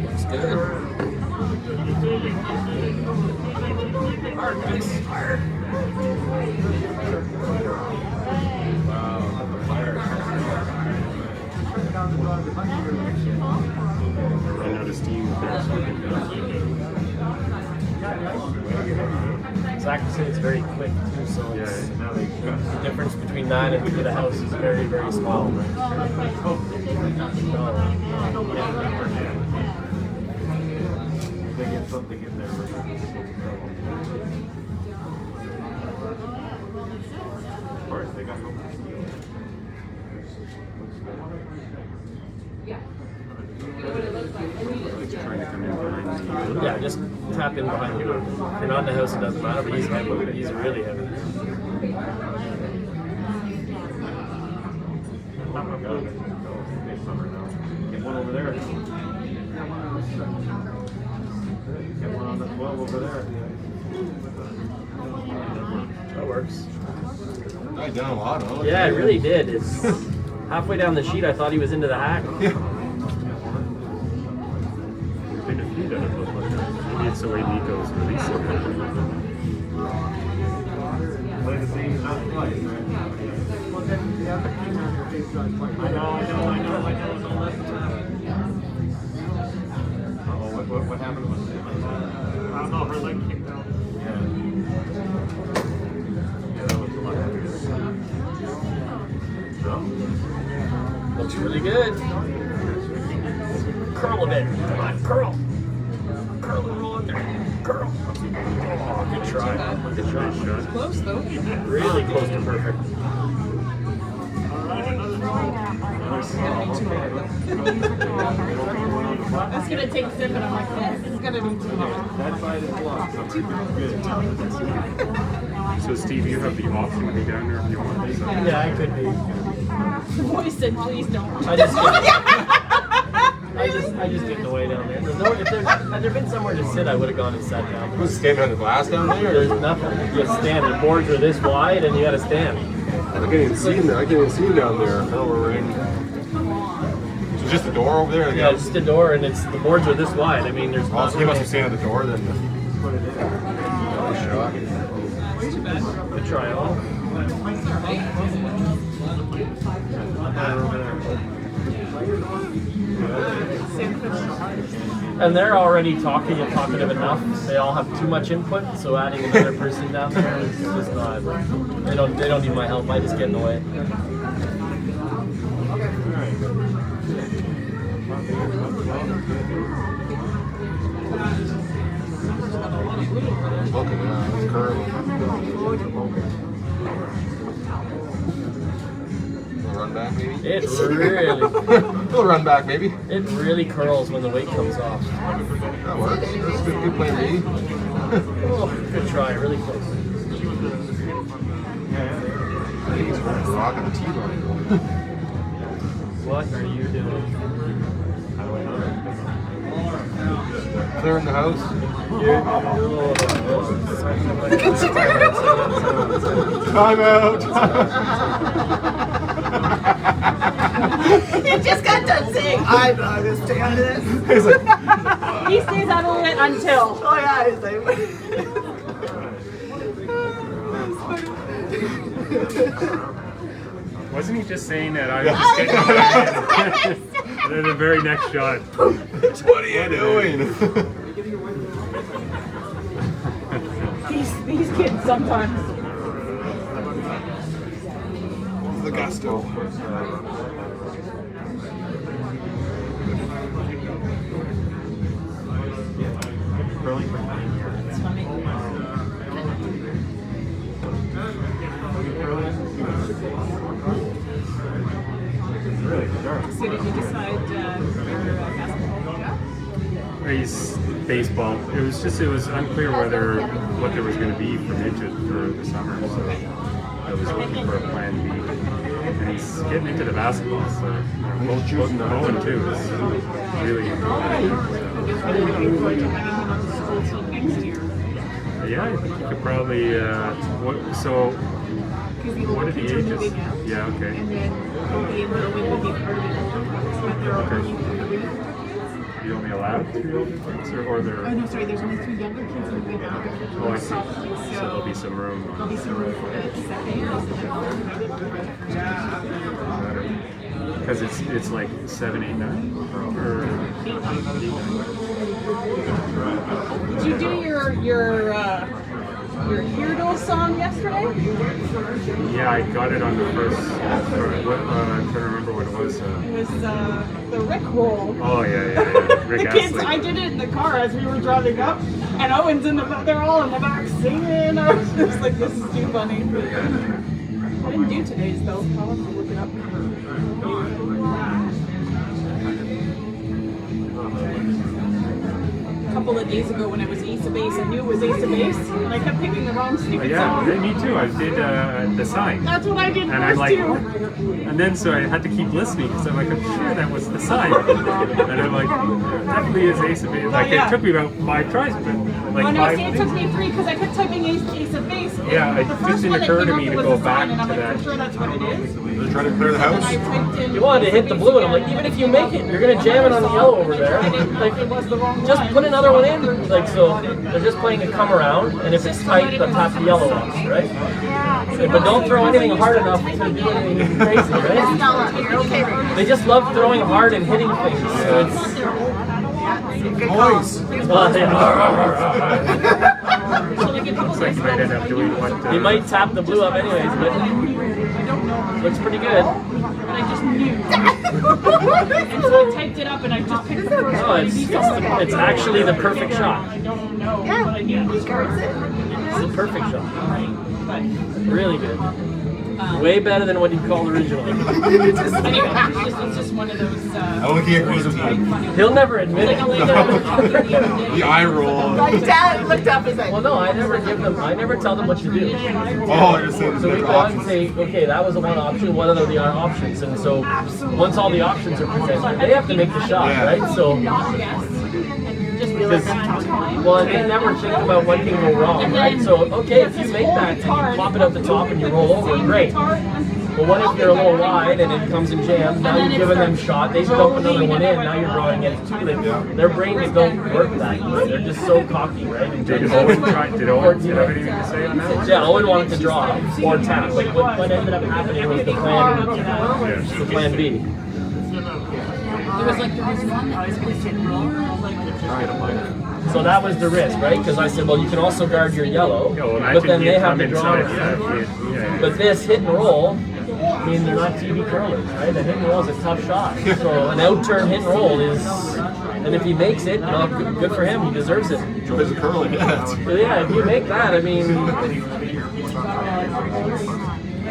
Looks good. Hard, guys. Hard. I noticed you. Zach said it's very quick too, so it's, now they the difference between that and the house is very, very small. they get something in there. Of course, they got no steel. Trying to come in behind you. Yeah, just tap in behind you. If you're not in the house, it doesn't matter, but he's heavy. He's really heavy. Oh my god. It's summer now. Get one over there. Get one on the 12 over there. That works. I've done a lot, huh? Yeah, it really did. It's halfway down the sheet, I thought he was into the hack. Yeah. it's the way Nico's releasing it. What happened was I don't know, her leg kicked out. yeah, that was a lot heavier. Looks really good. Curl a bit. Come on, curl. Curl and roll in there. Curl. Oh, good try. Good try. Close though. Really close to perfect. That's gonna take a sip, and I'm like, this is gonna be too hot. That side is blocked. Good. So Steve, you have the option to be down there if you want. So. Yeah, I could be. The voice said, please don't. I just get in the way down there. There's no, had there been somewhere to sit, I would have gone and sat down. Who's standing on the glass down there? There's nothing. You just stand. The boards are this wide, and you got to stand. I can't even see him. I can't even see him down there. I don't know where we're in. So just the door over there. Yeah, it's just a door, and the boards are this wide. I mean, there's. Oh, so he must be standing at the door then. Oh, shot. Good try, all. And they're already talkative enough. They all have too much input, so adding another person down there is just not. They don't need my help. I just get in the way. Look at that. It's curling. Run back maybe? It really, We'll run back maybe. it really curls when the weight comes off. That works. That's good plan B. Oh, good try. Really close. I think he's rocking the T-line. What are you doing? Clearing the house. Time out. You just got done saying, I'm not going to stay out of this. He's like, He stays out of it until. Oh, yeah, he's like, Wasn't he just saying that I was just getting and then the very next shot. what are you doing? These kids sometimes. The gusto. It's funny. So did you decide your basketball job? He's baseball. It was unclear what there was going to be for midget for the summer, so I was looking for a plan B. And he's getting into the basketball, so both Bowen too is really into it. Yeah, I think you could probably. What are the ages? Yeah, okay. And then Obi and Owen would be part of the older ones, but they're all Okay. going to You only allowed 3 older kids, or Oh there? no, sorry, there's only 3 younger kids and 3 older kids. Oh, I see. Sophomores, So there'll be some room. there'll be some room for the second years. Because it's like 7, 8, 9, or 8, 9. Did you do your Heardle song yesterday? Yeah, I got it on the first. I'm trying to remember what it was. It was the Rick roll. Oh yeah. Rick The kids, Astley. I did it in the car as we were driving up, and Owen's in the they're all in the back singing. I was just like, this is too funny. I didn't do today's though. I'll have to look it up. A couple of days ago when it was Ace of Base, I knew it was Ace of Base, and I kept picking the wrong stupid Yeah, song. me too. I did the sign. That's what I did And I'm first like, too. and then so I had to keep listening because I'm like, I'm sure that was the sign. And I'm like, definitely is Ace of Base. Like yeah. it took me about 5 tries, but like Oh no, five. see, it took me 3 because I kept typing ace of base. Yeah, it the just first didn't one that occur came to up, me it to was go a sign, back and I'm to like, that. for sure that's what it is. They're trying to clear the And I house. typed in You wanted to hit the blue, and I'm like, even if you make it, you're gonna jam it on the yellow over there. Like, it was the wrong just one. put another one in. Like, so they're just playing a come around, and if it's tight, they'll tap the yellow off, right? But don't throw anything hard enough to do anything crazy, right? You're okay, Rick. They just love throwing hard and hitting things. So it's Good call. Boys. So like a couple Looks like days you might end ago, up doing what. he might tap the blue up anyways, but I don't know, looks pretty good. but I just knew. And so I typed it up and I just picked the first No, one. it's actually the perfect shot. I don't know, Yeah, but I knew. he guards it. It's the perfect shot. But Really good. Way better than what you called originally. anyway, it's just one of those. I'm looking at Queen's team. He'll never admit Like it. a lady that was talking the other day. The eye roll. My dad looked up and said, Well, no, I never tell them what to do. Oh, you're saying So we there's go out and options. say, okay, that was the one option, what are the other options? And so once all the options are presented, they have to make the shot, Yeah. right? So, Not guess and just be like, that's time. well, they never think about what can go wrong, right? So, okay, if you make that and you pop it up the top and you roll over, great. But what if you're a little wide and it comes in jams? Now you're giving them shot, they dump another one in, now you're drawing it too. Their brains don't work that way. They're just so cocky, right? And Did Owen have anything to say on that one? yeah, Owen wanted to draw or tap. Like what ended up happening was the plan B. It was like there was one that was supposed to roll, like So that was the risk, right? Because I said, well, you can also guard your yellow, Yeah, well, but then imagine they you have come to draw. inside. Yeah. But this hit and roll, I mean, they're not TV curlers, right? The hit and roll is a tough shot. So an out-turn hit and roll is, and if he makes it, well, good for him. He deserves it. Joys of curling. Yeah. So yeah, if you make that, I mean,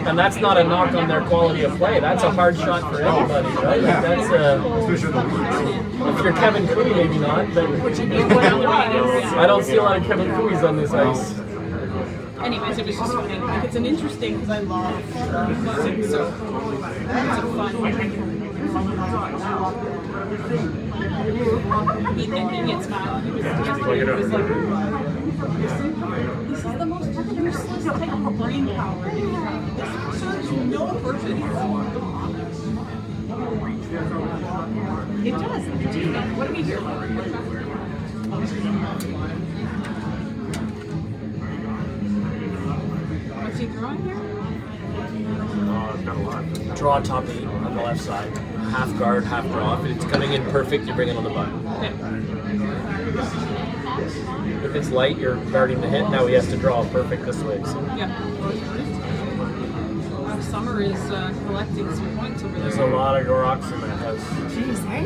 and that's not a knock on their quality of play. That's a hard shot for anybody, right? Like that's Especially the leads. if you're Kevin Cooley, maybe not, but I don't see a lot of Kevin Cooleys on this ice. anyways, it was just funny. Like it's an interesting because I love music, so it's a fun. He gets mad. He was like, this is the most useless type of brain power that you have. This serves no purpose. it does. What are we here for? What's he throwing here? Oh, it's got a lot. Draw top 8 on the left side. Half guard, half draw. If it's coming in perfect, you bring it on the button. Okay. If it's light, you're guarding the hit. Now he has to draw perfect this way. So Yeah. Summer is collecting some points over there's a there. lot of rocks in that house. Jeez, eh?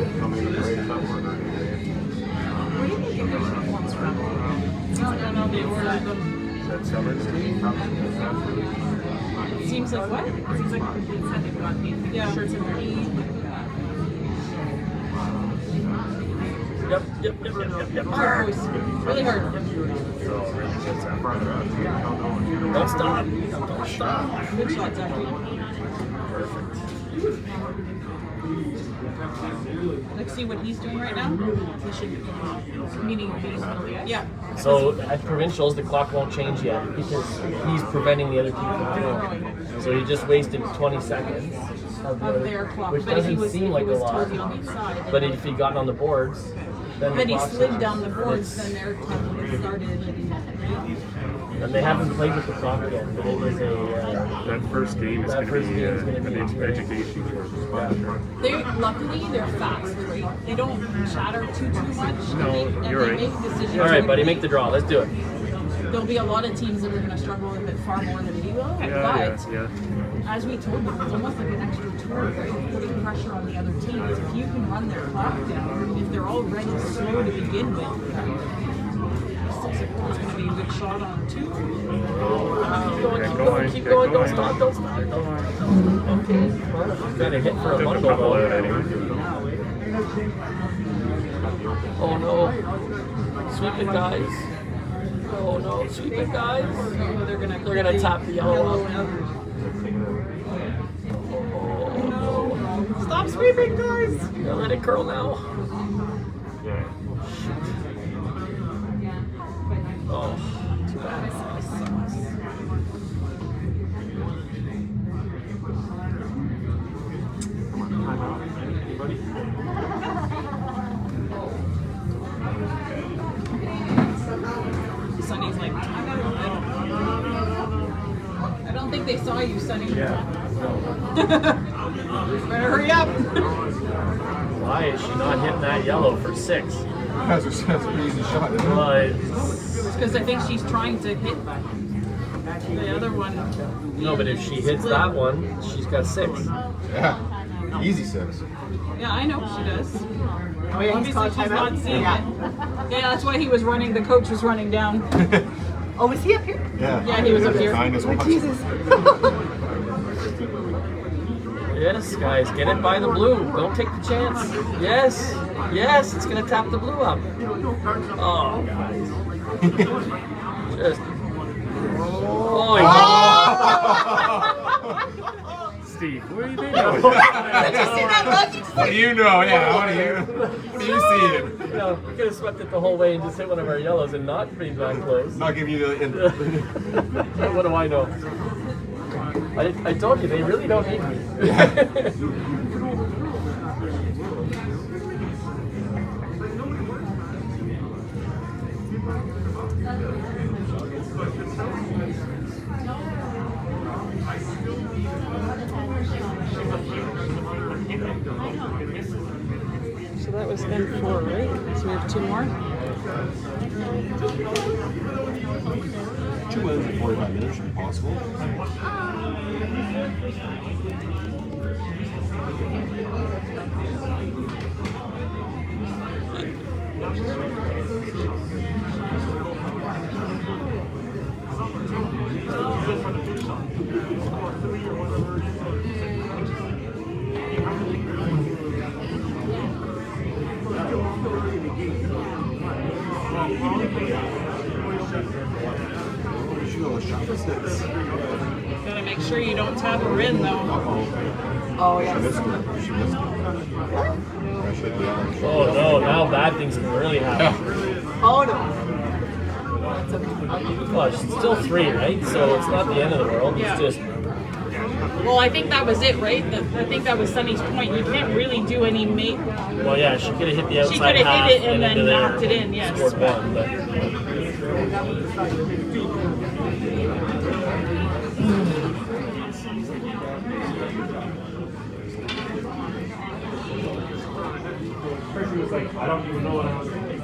Where do you think you get those ones from? I don't know, they ordered them. Is that Summer's team? It seems like what? Seems like the kids said they've got these Yeah. shirts in their knee. Yep. Hard, boys. Really hard. Don't stop. Don't stop. Good shot, Zachary. Let's see what he's doing right now. He should, meaning being yeah. So at provincials, the clock won't change yet because he's preventing the other team from throwing. So he just wasted 20 seconds Of their clock, which but if he doesn't was, seem if like he a was lot. totally on the side. But if he got on the boards, then the Then he clock slid stops. down the boards, then their time would have started. And they haven't played with the clock yet, but it is a. That first game is That going to first be game is gonna be an great. education for us. They luckily they're fast, right? They don't chatter too much. No, and you're they right. make decisions. All right, buddy, make the draw. Let's do it. There'll be a lot of teams that are going to struggle with it far more than we will. Yeah, but yeah. as we told them, it's almost like an extra tool, right? Putting pressure on the other teams. If you can run their clock down, if they're already slow to begin with, it's going to be a good shot on 2. Keep going. Don't stop. Okay. Got a hit for a Took a bundle couple out though. anyway. Oh no. Sweep it, guys. Oh no, sweep it, guys. Oh, they're gonna tap the yellow up. out. Oh no. Stop sweeping, guys! Yeah, let it curl now. Yeah. don't think they saw you, Sonny. Yeah. Better hurry up. Why is she not hitting that yellow for 6? That's a pretty easy shot, isn't it? Well, It's because I think she's trying to hit the other one. no, but if she hits that one, she's got 6. Yeah. Easy 6. Yeah, I know she does. Oh yeah, he's Obviously, called she's timeout. not seeing Yeah. it. Yeah, that's why he was running. The coach was running down. Oh, was he up here? Yeah. Yeah, he was up here. Kindness Oh, watch. Jesus. Yes, guys, get it by the blue. Don't take the chance. Yes, yes, it's gonna tap the blue up. Oh, guys. Just. Oh, Steve, what are you doing? Did you see that look? He just What do you know? Yeah, what are you seeing? You know, we could have swept it the whole way and just hit one of our yellows and not been that close. Not giving you the. What do I know? I told you, they really don't need me. So that was N4, right? So we have 2 more. 2 wins in 45 minutes should be possible. Gotta make sure you don't tap her in though. Oh, She yeah. missed it. She missed it. I should be on. Oh no, now bad things can really happen. Oh, no. Well, it's still 3, right? So it's not the end of the world. Yeah. It's just. Well, I think that was it, right? I think that was Sunny's point. You can't really do any Well, yeah, she could have hit the outside She could have half hit it and then into there, knocked it in, yes. Scored 1, but. She was like, I don't even know what I was thinking.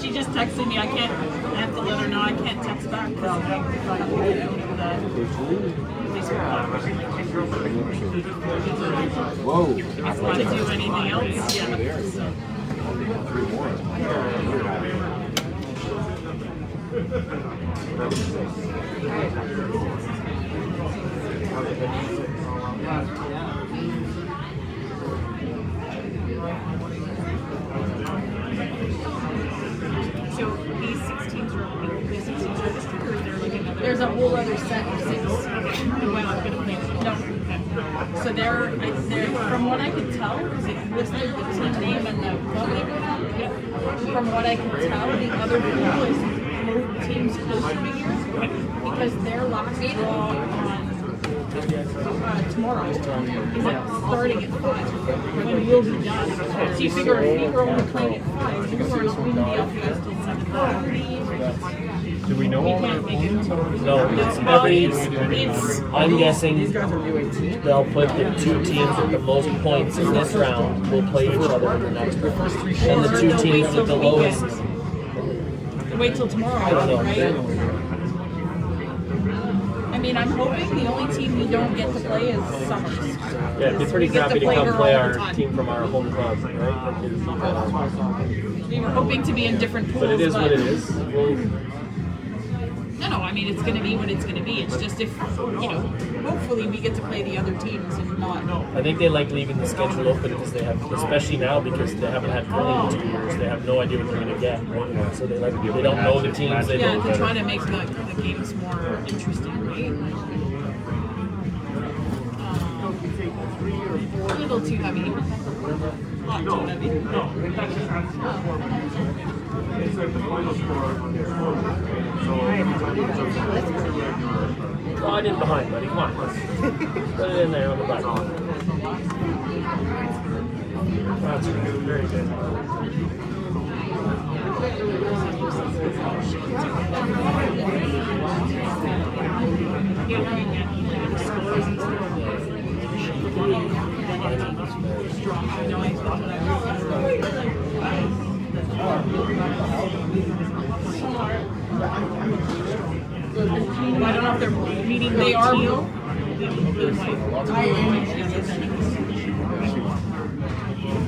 She just texted me. I have to let her know I can't text back because Whoa. I want to do anything else. Yeah. So. 3 more. So these 16s are these 16s are just because they're looking at. There's a whole other set of 6. No. Okay. So they're from what I could tell, because it listed the team name and the phone number. Yeah. From what I could tell, the other pool is both teams closer together because their last draw on tomorrow is starting at 5 when we'll be done. So you figure if we were only playing at 5, we wouldn't be off the ice till 7:30. Do we know all Can't make it. No, it's every. I'm guessing they'll put the 2 teams with the most points in this round will play each other in the next round. And the 2 teams with the lowest. Wait till tomorrow, I don't know. right? I mean, I'm hoping the only team we don't get to play is Summers. Yeah, it'd be pretty We get crappy to play come her play all the our time. team from our home club, right? We were hoping to be in different pools, But it is what it is. No, I mean, it's going to be what it's going to be. It's just if, hopefully we get to play the other teams and not. I think they like leaving the schedule open because they have, especially now because they haven't had curling in 2 years. They have no idea what they're going to get, right? So they don't know the teams. They Yeah, don't. to try to make the games more interesting, right? A little too heavy. Not too heavy. Slide in behind, buddy. Come on. Put it in there on the back. That's good. Very good. Yeah, the scores and stuff. Strong, I know, that's what I don't know if they're meeting. They are. The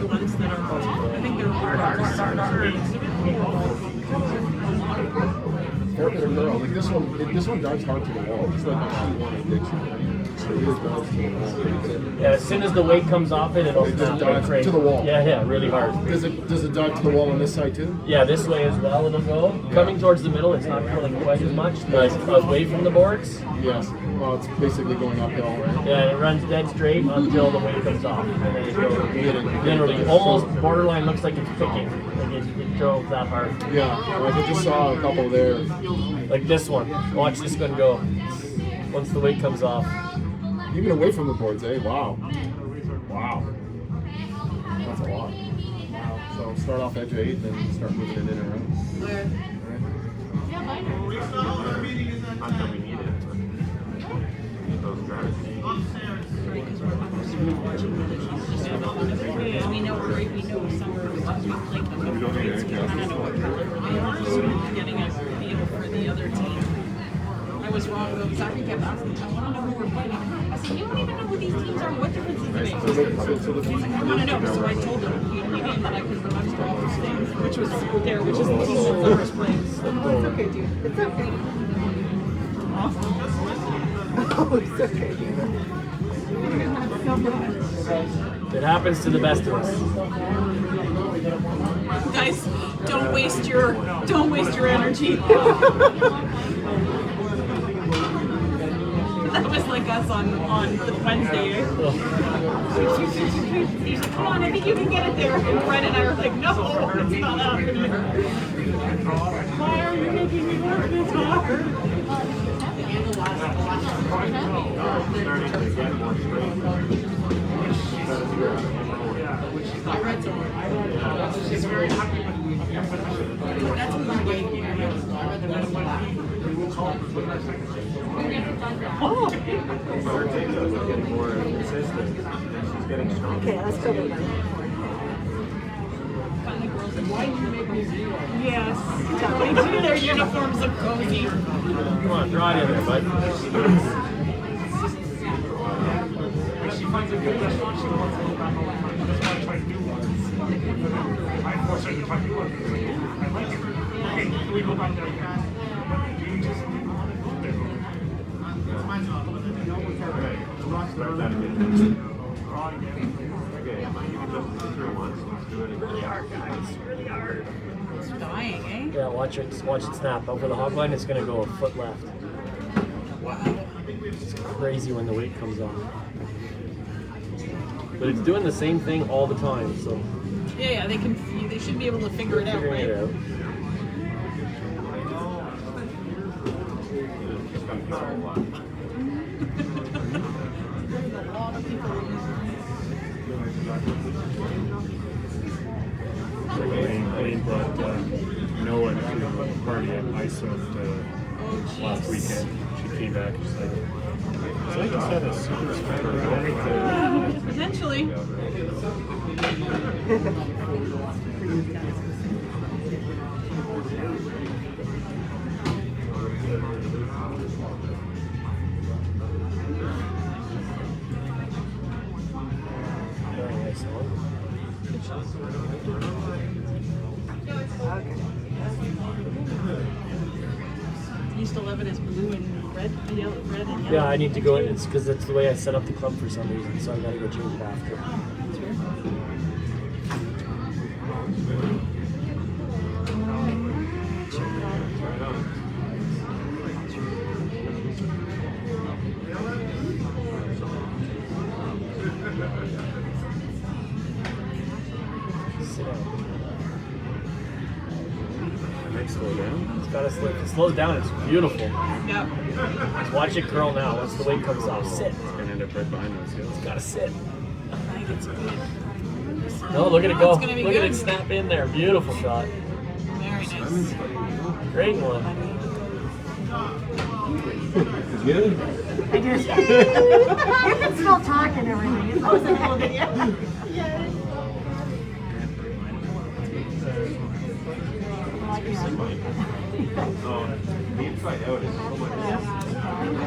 ones that are, I think they're Or a girl. Like this one dives hard to the wall. It's like a T1 addiction. So it dives to the wall. Yeah, as soon as the weight comes off it, it'll It just snap dives like to the wall. Yeah, really hard. Does it dive to the wall on this side too? Yeah, this way as well it'll go. Coming towards the middle, it's not pulling quite as much, but away from the boards. Yes. Well, it's basically going uphill, right? Yeah, it runs dead straight until the weight comes off. And then it goes literally almost borderline looks like it's picking. Like it drove that hard. Yeah. Like I just saw a couple there. Like this one. Watch this one go. Once the weight comes off. Even away from the boards, eh? Wow. Wow. That's a lot. So start off edge 8 and then start moving it in and around. Where? Not that we need it, but those guys. we know summer because we played them. I don't know what color they are, so we're getting a feel for the other team. I was wrong though. Zachary kept asking, I want to know who we're playing. I said, you don't even know who these teams are. What difference does it make? He's like, I want to know. So I told him the only name that I could remember all those names, which was there, which is the team that Thunder's playing. Oh, it's okay, dude. It's okay. Oh, it's okay, dude. It happens to the best of us. Guys, don't waste your energy. That was like us on Wednesday. Eh? He's like, come on, I think you can get it there. And Brett and I were like, no, it's not happening. Why are you making me work this hard? Starting to get more straight. I read somewhere. She's very happy. That's what we're waiting for. I read the best one. Her takes us are getting more consistent. She's getting stronger. Okay, let's go. Yes. They do. Their uniforms look cozy. Come on, draw it in there, bud. When she finds a good restaurant, she wants to go back all the time. That's why I try to do one. I force her to try to do one. I like it. Okay, can we go back there again? But you just want to go there. It's my job. Start that again. Okay, Emma, you can just do through once. Let's do it again. Really hard, guys. Really hard. It's dying, eh? Yeah, watch it snap. Over the hog line, it's gonna go a foot left. Wow. It's crazy when the weight comes on. But it's doing the same thing all the time, so Yeah, they should be able to figure it out, figuring right? it out. Just gotta get a lot. There's a lot of people Wayne brought Noah to a party at ISO last weekend. She came back and she's like, so I just had a super spreader. potentially. Very nice one. You still have it as blue and red, yellow, red and yellow. Yeah, I need to go in. It's because that's the way I set up the club for some reason, so I gotta go change it after. That's weird. Sit down. Next slow down. It's gotta slow. If it slows down, it's beautiful. Yeah. Just watch it curl now. Once the weight comes off, sit. It's gonna end up right behind us. Yeah. It's gotta sit. I think it's good. No, look at it go. It's gonna be Look at good. it snap in there. Beautiful shot. Very nice. Great one. Good. I did. You can still talk and everything. That was a cool video. Yes. The inside out is so much.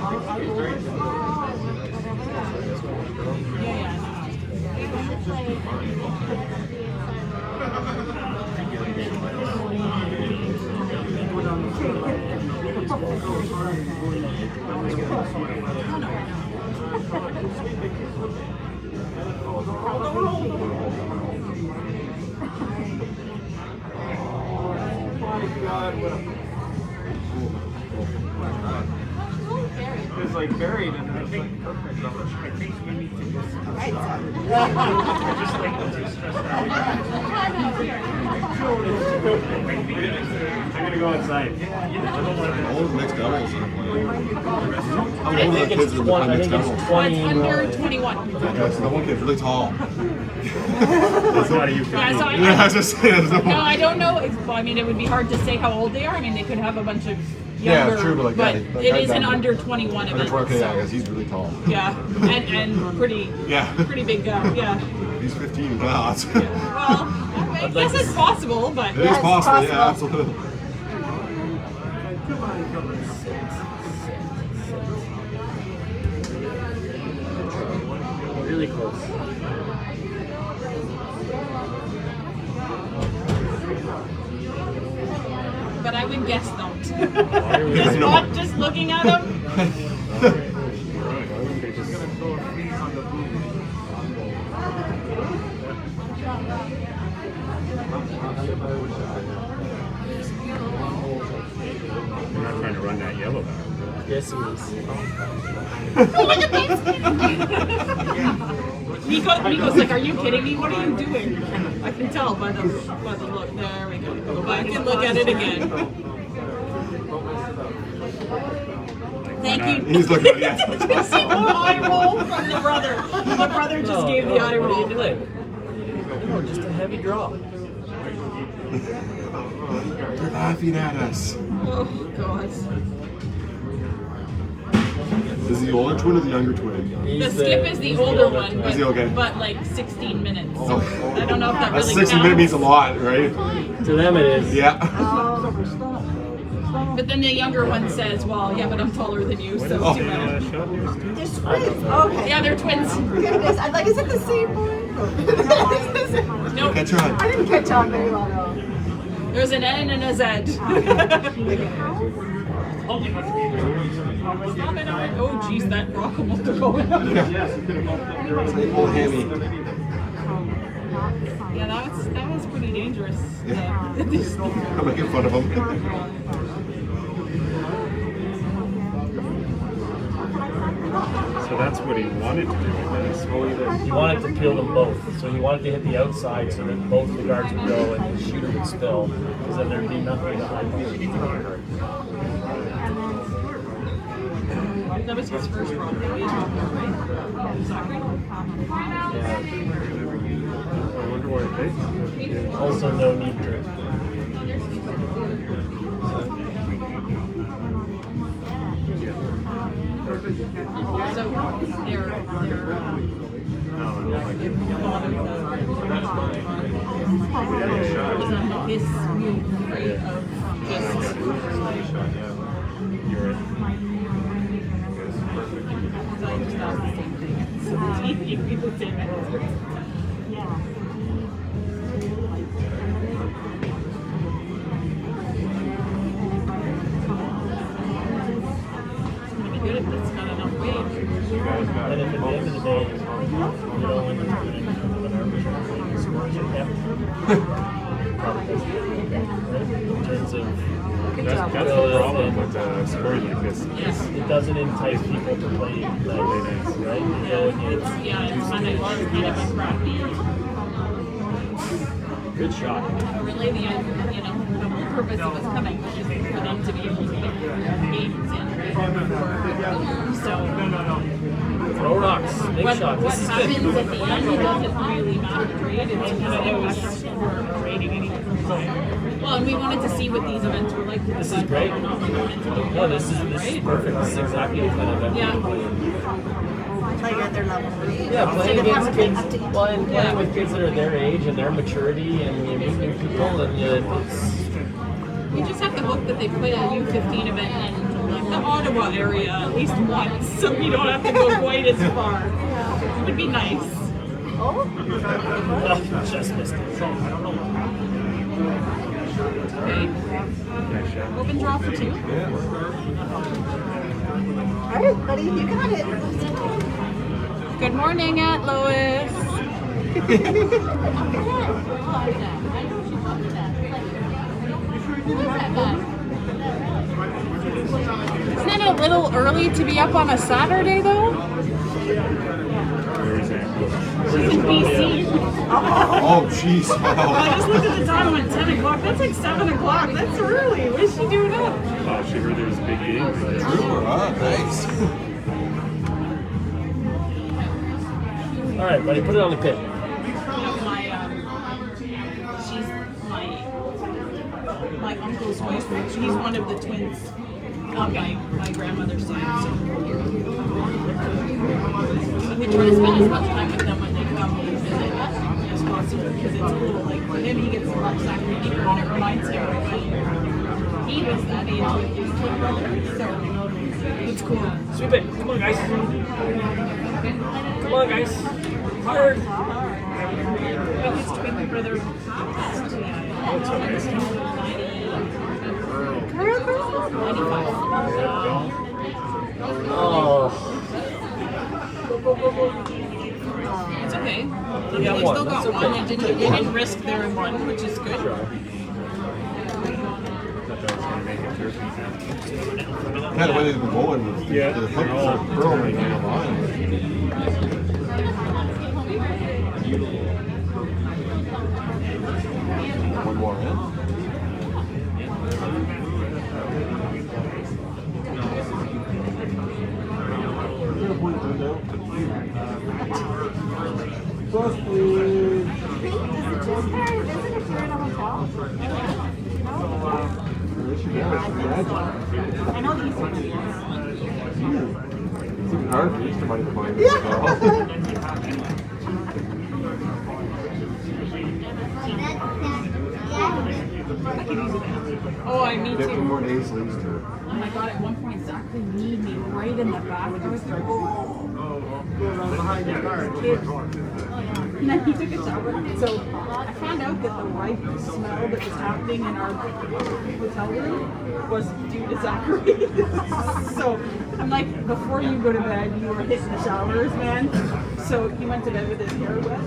It's like buried and I think I think we need to just like too stressed out. I'm gonna go outside. All the mixed doubles. How I many think kids it's are 20. I mixed think doubles? it's 20. Under 21. Okay, so the one kid's really tall. That's not a U15. Yeah, so Yeah, I was just saying. no, I don't know. I mean, it would be hard to say how old they are. I mean, they could have a bunch of Yeah, younger, true, but like that, it is an under 21 Under event. 20, okay, yeah, so, because he's really tall. yeah, and pretty, Yeah. pretty big guy. Yeah. He's 15. Wow. That's Well, I guess it's possible, but It is possible, yeah, absolutely. Really close. but I would guess don't. Yeah, Just no. not just looking at them. You're not trying to run that yellow back. Yes, he is. Nico's like, are you kidding me? What are you doing? I can tell by the look. There we go. Go back and look at it again. Thank you. He's looking at it, yeah. Did you see the eye roll from the brother? The brother just gave the eye roll. No, just a heavy drop. They're laughing at us. Oh, God. Is he the older twin or the younger twin? The skip is the older one, Is he okay? but like 16 minutes. Oh. I don't know if that That's really 60 minutes means a lot, right? To them it is. Yeah. But then the younger one says, well, yeah, but I'm taller than you, so Oh. too bad. They're twins. Okay. Yeah, they're twins. Goodness, I'm like, is it the same boy? Nope. Catch on. I didn't catch on very well though. There's an N and a Z. Oh, geez, that rock almost took over. Old hammy. Yeah, that was pretty dangerous. Yeah. Yeah. I'm making fun of him. So that's what he wanted to do, I guess. He wanted to kill them both. So he wanted to hit the outside so that both the guards would go and the shooter would spill, because then there'd be nothing to hide behind. That was his first rock, right? Exactly. I wonder why it takes. Also, no need to. So they're his move, right? Of just You're right. I just thought the same thing. So you do the same answer. Good if it's not enough weight. And at the end of the day, you know, when you're doing an arbitrary thing, the scores are kept. Probably doesn't. Right? In terms of That's the problem with scoring like this. it doesn't entice people to play nice, right? You go and you Yeah, it's kind of a crappy. good shot. Really, the whole purpose of us coming was just for them to be able to get games in. So Throw rocks, make what shots. This is happens good. at the end, it doesn't really matter, right? It's kind of rating anyway. Well, and we wanted to see what these events were like. This is great. No, this is perfect. This is exactly the kind of event. Yeah. Like at their level. Yeah, playing So they against have kids, to be up to well, and playing with kids that are their age and their maturity, and you meet new people, and it's. You just have to hope that they play a U15 event in like the Ottawa area at least once, so we don't have to go quite as far. It would be nice. Oh? Just missed it. Okay. Open draw for 2. All right, buddy, you got it. Good morning, Aunt Lois. Isn't it a little early to be up on a Saturday, though? She's in BC. Oh, jeez. I just looked at the time and went 10 o'clock. That's like 7 o'clock. That's early. What is she doing up? Oh, she heard there was a big game. Nice. All right, buddy, put it on the pit. She's my uncle's wife. She's one of the twins on my grandmother's side. So we try to spend as much time with them when they come and visit as possible because it's cool. Like for him, he gets to watch Zachary Beaker and it reminds him when he was that age with his twin brother. So it's cool. Sweep it. Come on, guys. Come on, guys. Hard. His twin brother passed. Oh. It's okay. You They got still one. got That's one. okay. They didn't risk their one, which is good. Kind of way they've been going with the hook girl right now. One more in. Plus, please. I know these ones. It's even hard for Easter money to find. Oh, I me 50 too. more days till Easter. Oh my god, at one point Zachary kneed me right in the back. I was like, oh. Behind your car. And then he took a shower. So I found out that the white smell that was happening in our hotel room was due to Zachary. So I'm like, before you go to bed, you were hitting the showers, man. So he went to bed with his hair wet.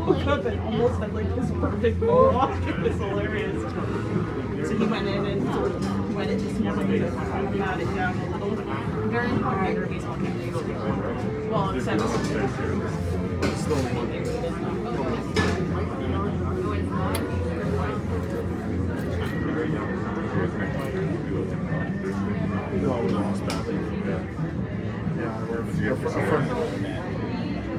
Woke up and almost had like this perfect mohawk. It was hilarious. So he went in and sort of went in this morning to pat it down a little. Very hard. Well, except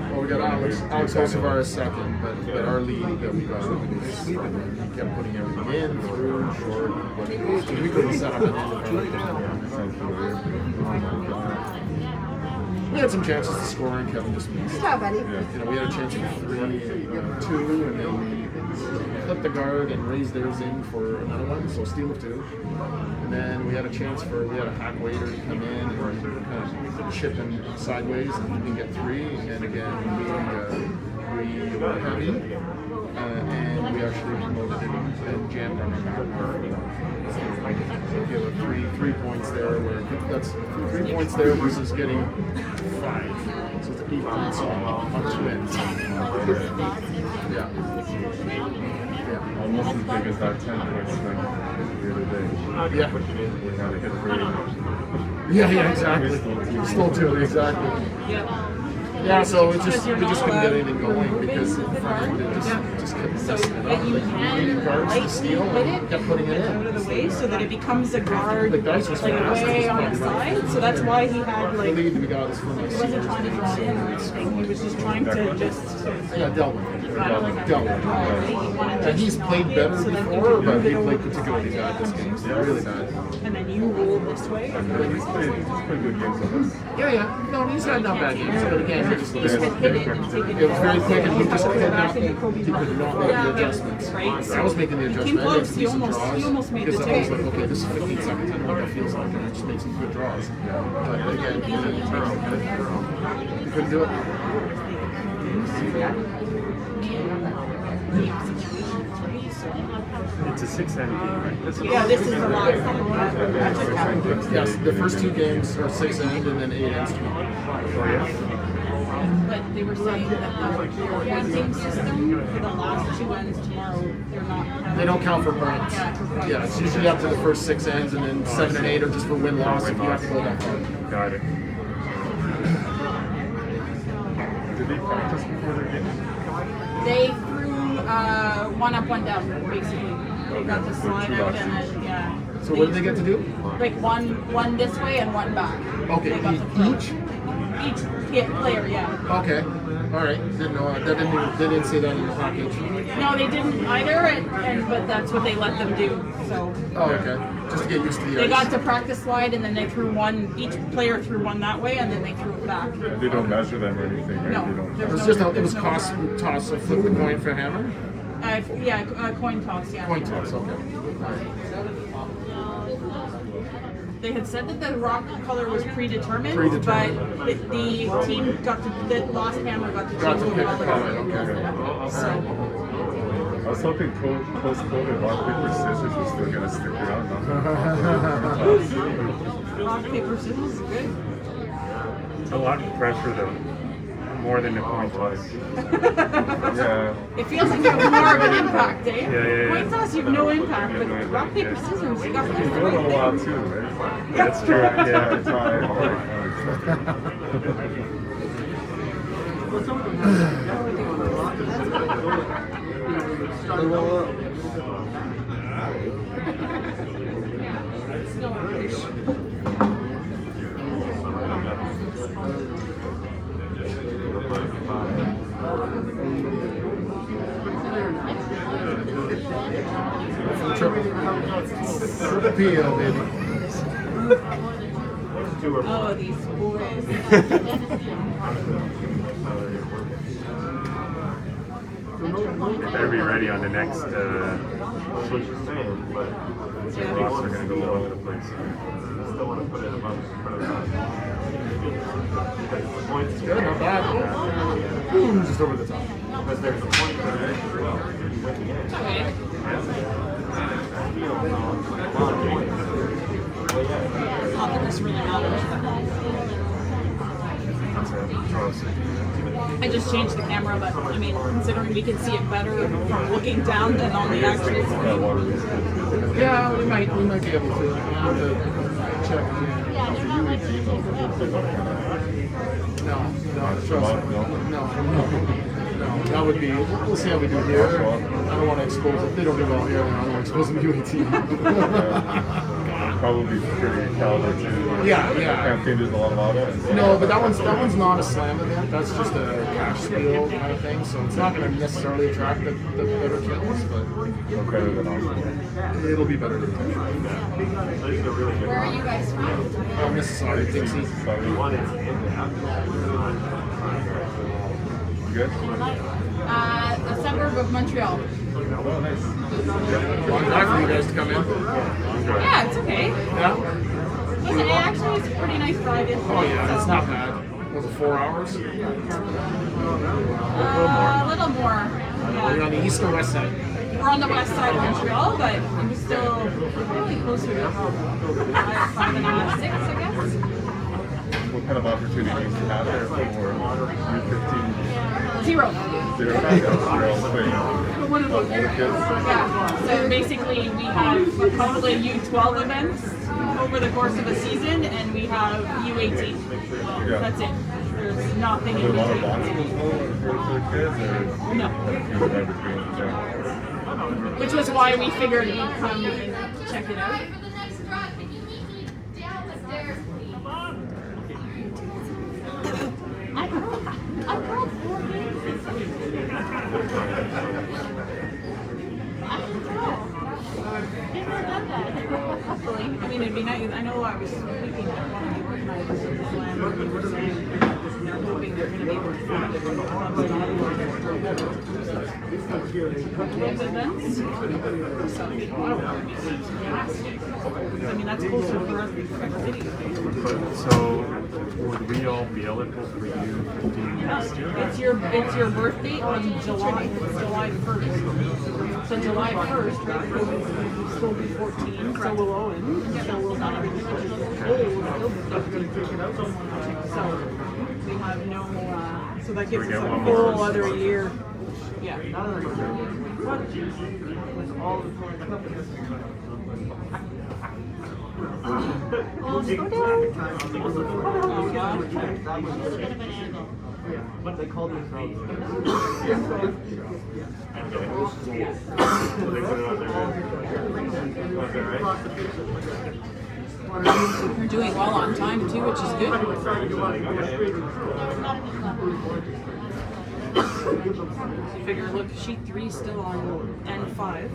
Well, we got Alex Osavar second, but our lead that we got was he kept putting everything in, through, short, but we couldn't set up an we had some chances to score, and Kevin just missed. Good job, buddy. You know, we had a chance of 3, 2, and then we flipped the guard and raised theirs in for another one, so steal of 2. And then we had a chance we had a hack waiter to come in and kind of chip him sideways, and he didn't get 3. And again, we were heavy, and we actually promoted him and jammed on our back. So give a 3 points there, where that's 3 points there versus getting 5. So it's 8 points on 2 ends. Yeah. Almost as big as that 10 points from the other day. Yeah. We had a hit 3. Yeah, exactly. Still 2, exactly. yeah. Yeah, so it Because we you're just not couldn't get allowed anything going removing because the guard. it just kept So messing it that up. you Like, can needed guards to lightly steal hit and it kept putting it out of in. the way so that it becomes a guard Like, dice was like fast, way it's on probably the right. side. So that's why he had I like believe we got this from my he wasn't trying to draw in or anything. He was just trying to just Yeah, dealt with it. kind of like Dealt with it. draw it. He wanted to And he's knock played it better so that you before, could but move he it over played to particularly bad this game. Really bad. and then you roll this way. He's pretty good games of this. Yeah. No, he's had not bad games, but again, he just He could hit it and take it it was very quick, and he just could not, back he into Kobe's could not make the adjustments. Right? I was making the He came adjustment. I close. made He some almost- draws he almost made the because I was take. like, okay, this is 15 seconds. I know what that feels like, and I just made some good draws. But again, he couldn't do it. It's a 6-end game, right? That's Yeah, this is the last one. Yes, the first two games are 6 end and then 8 ends. Oh, yeah? But they were saying that the pointing system for the last two ends tomorrow, they're not having. They don't count for points. Yeah, for points. Yeah, it's usually up to the first 6 ends, and then 7 and 8 are just for win-loss if you have to go that far. Got it. Did they practice before their game? They threw one up, one down, basically. They got to slide out and then, yeah. So what did they get to do? Like one this way and one back. Okay, They got to throw. each? Each player, yeah. Okay. All right. Didn't know that. They didn't say that in the package. No, they didn't either, but that's what they let them do. So Oh, okay. Just to get used to the they ice. got to practice slide, and then they threw one. Each player threw one that way, and then they threw it back. They don't measure them or anything, right? No, They don't. there's It was no- just there's it was no- toss, so flip the coin for hammer. Coin toss. Yeah. Coin toss. Okay. They had said that the rock color was predetermined, Predetermined. but the team the lost hammer got to Got choose to the pick a color. color. Okay. So I was hoping post-COVID rock, paper, scissors was still gonna stick around. rock paper scissors is good. It's a lot of pressure, though. More than the coin toss. Yeah. It feels like you have more of an impact, eh? Yeah. Coin toss, you have no impact, but rock paper scissors, you got to You do do it a the while right too, right? That's true. Yeah. Every time, like, Triple PO, baby. Oh, these boys. Better be ready on the next. Rocks are going to go all over the place. It's good, not bad. Boom, just over the top. Not that this really matters. I just changed the camera, but I mean, considering we can see it better from looking down than on the actual screen. Yeah, we might be able to. I'll have to check. No, trust me. No, that would be. We'll see how we do here. I don't want to expose it. They don't do well here. I don't want to expose them to U18. probably pretty caliber too. Yeah. Campaign there's a lot of auto. No, but that one's not a slam event. That's just a cash spiel kind of thing. So it's not going to necessarily attract the better kills, but Better than awesome. it'll be better than Where are you guys from? Mississauga, Dixie. Sorry. Good? A suburb of Montreal. Oh, nice. Long drive for you guys to come in. Yeah, it's okay. Yeah. Actually, it's a pretty nice drive in. Oh yeah, it's not bad. Was it 4 hours? A little more. Are you Yeah. on the east or west side? We're on the west side of Montreal, but I'm still probably closer to 5.5, 6, I guess. What kind of opportunities do you have there for U15? Zero. Yeah. So basically, we have a couple of U12 events over the course of a season, and we have U18. Yeah. That's it. There's nothing Are in there a lot of between. boxes for kids, or No. Which was why we figured we'd come and check it out. I mean, it'd be nice. I know I was thinking that one of the organizers of the slam were saying they're hoping they're going to be able to find different clubs in Ottawa those events. So, I mean, that's closer for us than Quebec City. so would we all be eligible for U15 next year? It's your birthday on July 1st. So July 1st, right, we'll still be 14, so will Owen, so will not be 15. So we have no, so that gives us a whole other year. Yeah. What they call themselves. You're doing well on time too, which is good. Figure, look, sheet 3 still on N5.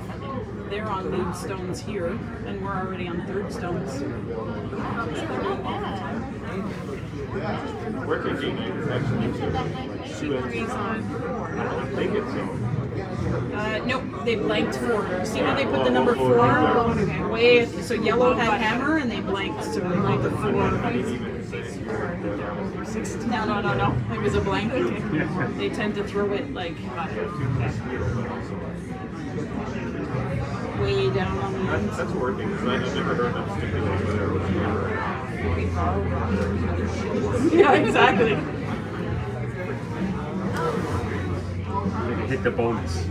They're on lead stones here, and we're already on third stones. Where can you actually Sheet 3's on 4. Nope, they blanked 4. See how they put the number 4 way? So yellow had hammer, and they blanked, so they blanked the 4. No. It was a blank. They tend to throw it like way down on the end. That's working, because I've never heard them stipulate whether Yeah, exactly. Hit the bonus.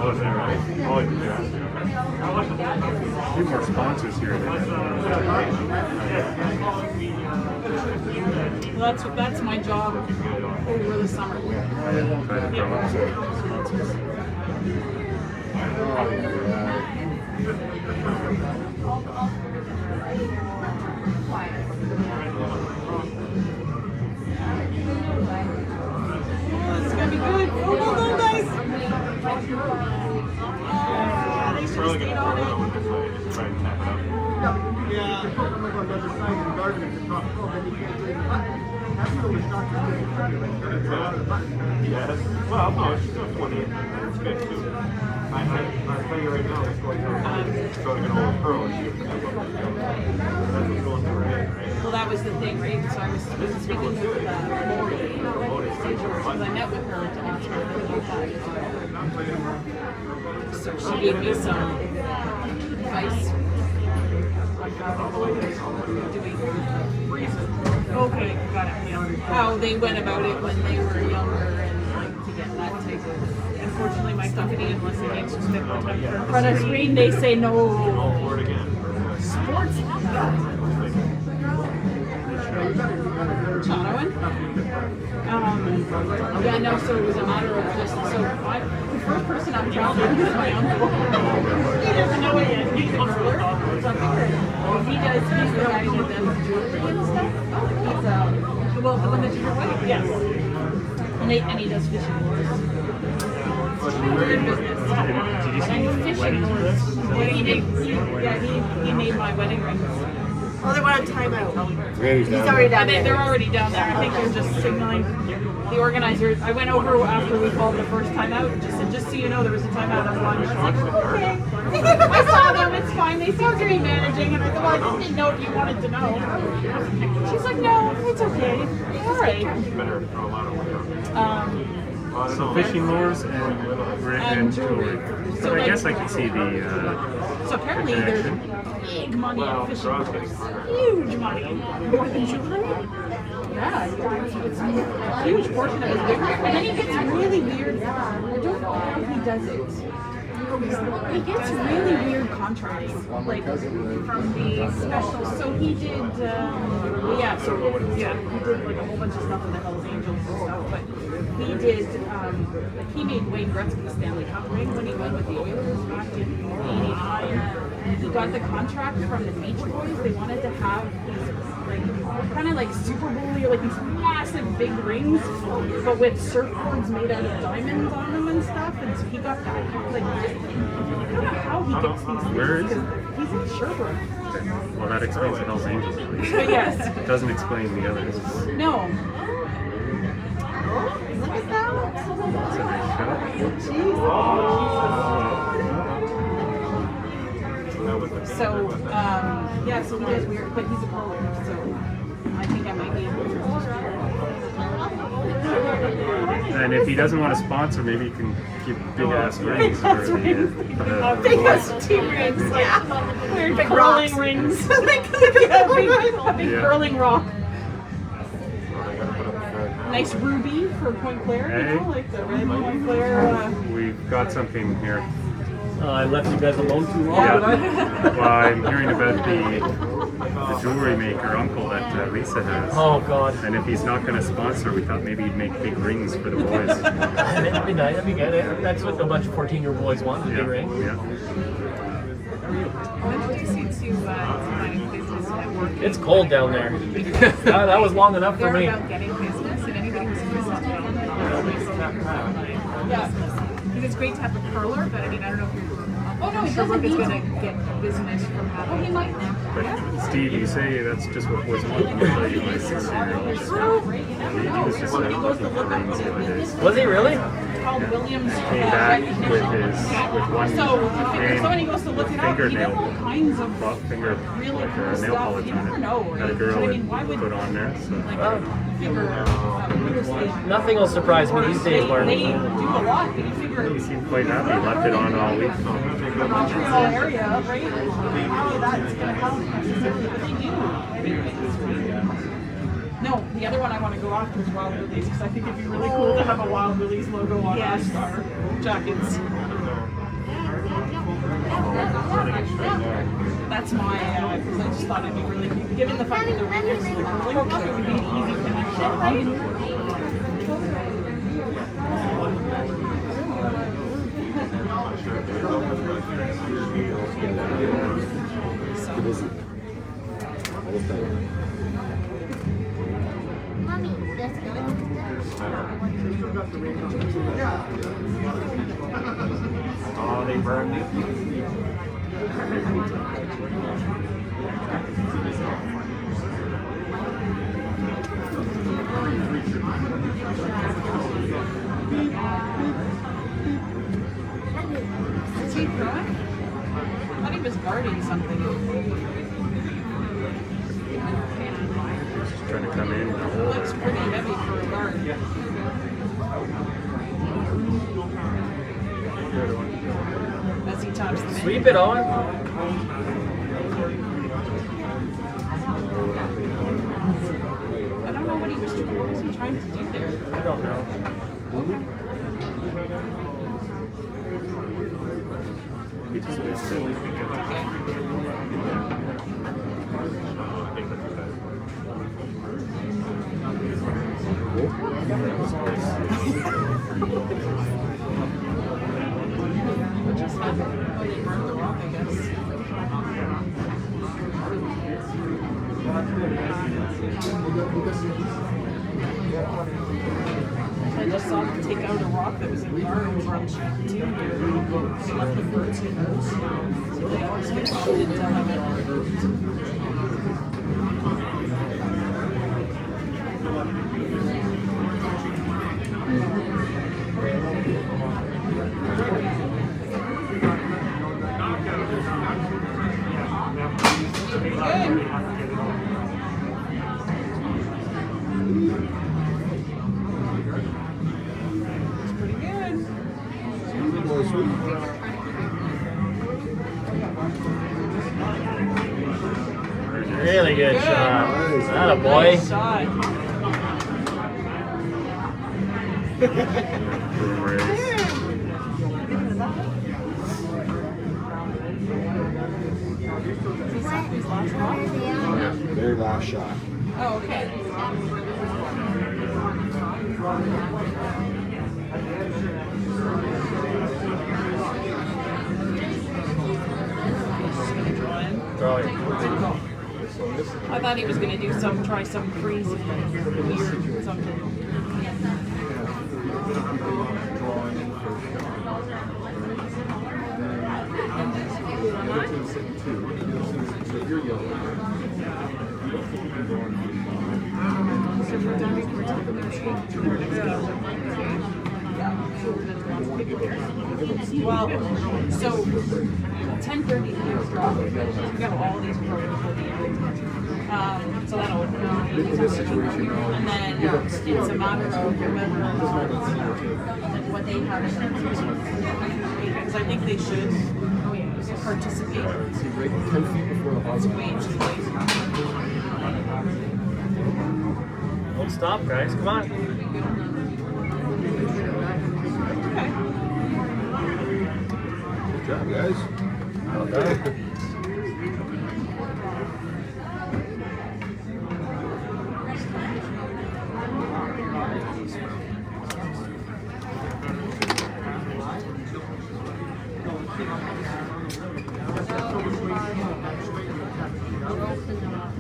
Oh, is that right? Oh, yeah. A few more sponsors here. Well, that's my job over the summer. Try to grow up some sponsors. It's gonna be good. Oh, well done, guys. They should have stayed on it. Try and tap it up. Yeah, I'm like on the other side of the garden at the top. Oh, then you can't do it. That's the only stock you're Yes. Well, no, it's still 20. It's good too. I'll tell you right now, it's going to an old pro. Well, that was the thing, right? So I was speaking with Lori, because I met with her to ask her about that. So she gave me some advice. Okay, got it. Yeah. How they went about it when they were younger and like to get that type of. Unfortunately, my company, unless it makes you step on in front of screen, they say no. Sports have that. Ottawa. Yeah, no, so it was a matter of just, the first person I'm traveling with is my uncle. He doesn't know it yet. He's a ruler. So I figured, he's the guy who does jewelry and stuff. He's, the one that did your wedding? Yes. And he does fishing lures. Weird business. Did you see And fishing lures. He made my wedding rings. Oh, they want a timeout. He's He's already down there. They're already down there. I think they're just signaling the organizers. I went over after we called the first time out and just said, just so you know, there was a timeout on lunch. I was like, okay. I saw them, it's fine. They seem to be managing. And I thought, well, I just didn't know if you wanted to know. She's like, no, it's okay. All right. Better throw a lot of weight So fishing lures and jewelry. So I guess I can see the. So apparently there's big money in fishing lures. Huge money. More than jewelry. Yeah, it's a huge portion of his big. And then he gets really weird. I don't know how he does it. He gets really weird contracts, like from the special. So he did, he did like a whole bunch of stuff with the Hells Angels and stuff. But he did, like he made Wayne Gretzky the Stanley Cup ring when he went with the Oilers back in '85. He got the contract from the Beach Boys. They wanted to have these like kind of like Super Bowl, like these massive big rings, but with surfboards made out of diamonds on them and stuff. And so he got that. Like, I don't know how he gets these things. Where is it? He's in Sherbrooke. Well, that explains the Hells Angels, at least. But yes. It doesn't explain the others. No. Look at that. That's a nice shot. So, yeah, so he does weird, but he's a pro, so I think I might be able to. And if he doesn't want to sponsor, maybe he can give big ass rings for the Big ass team rings, yeah. Weird Big curling rocks. rings. Like, A big Yeah. curling rock. Nice ruby for Point Claire, you know, like the red Point Claire. We've got something here. I left you guys alone too long. Yeah. did I? Well, I'm hearing about the jewelry maker uncle that Lisa has. Oh God. And if he's not going to sponsor, we thought maybe he'd make big rings for the boys. That'd be nice. That'd be good. That's what a bunch of 14-year-old boys want. The big ring. Yeah. It's cold down there. that was long enough for me. Getting business, and anybody who's in business because it's great to have a curler, but I mean, I don't know if you're. Oh no, he Sherbrooke doesn't is need going to. to get business from having. Oh, he might. But Steve, you say that's just what boys want. You tell you my 6-year-old. He was just looking for rings the other day. Was he really? Called Williams. Came back with one So when he goes to look it up, he does fingernail, all kinds of finger, really like cool a nail stuff. polish You on never it. know, That a right? girl So, I mean, why had would put on there. So. like figure real estate? Nothing will surprise me these days, They Marty. do a lot, but you figure He seemed quite happy. He left it on all week. the Montreal area, right? How that's gonna help. But they do. No, the other one I want to go after is Wild Willie's because I think it'd be really cool to have a Wild Willie's logo on our star jackets. That's my, because I just thought it'd be really cool. Given the fact that the ring is the curling cup, it would be an easy connection, right? Mommy, let's go. Oh, they burned it. Is he throwing? I thought he was guarding something. Just trying to come in. It looks pretty heavy for a guard. As he taps the Sweep it on. I don't know what he was trying to do there. I don't know. He just missed it. Oh, they burned the rock, I guess. I just saw them take out a rock that was in the car over on Shack 2 here. They left the birds in those. So they always get voted to have it. Really good shot. That a boy. Nice shot. Very last shot. Oh, okay. I thought he was gonna do try some crazy weird something. Drawing in first shot. The other team's sitting two. So you're yellow. So we're done. We're taking their school. Well, so 10:30 here. We got all these programs for the end. So that'll. In this situation, And then it's a matter of what they have in their because I think they should participate. See, right 10 feet before the hosel. Don't stop, guys. Come on. Good job, guys. Well done.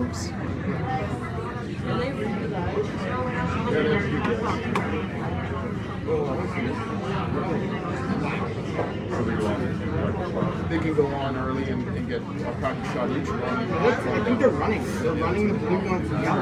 Oops. They can go on early and get a practice shot each one. I think they're running. They're running the blue going to yellow.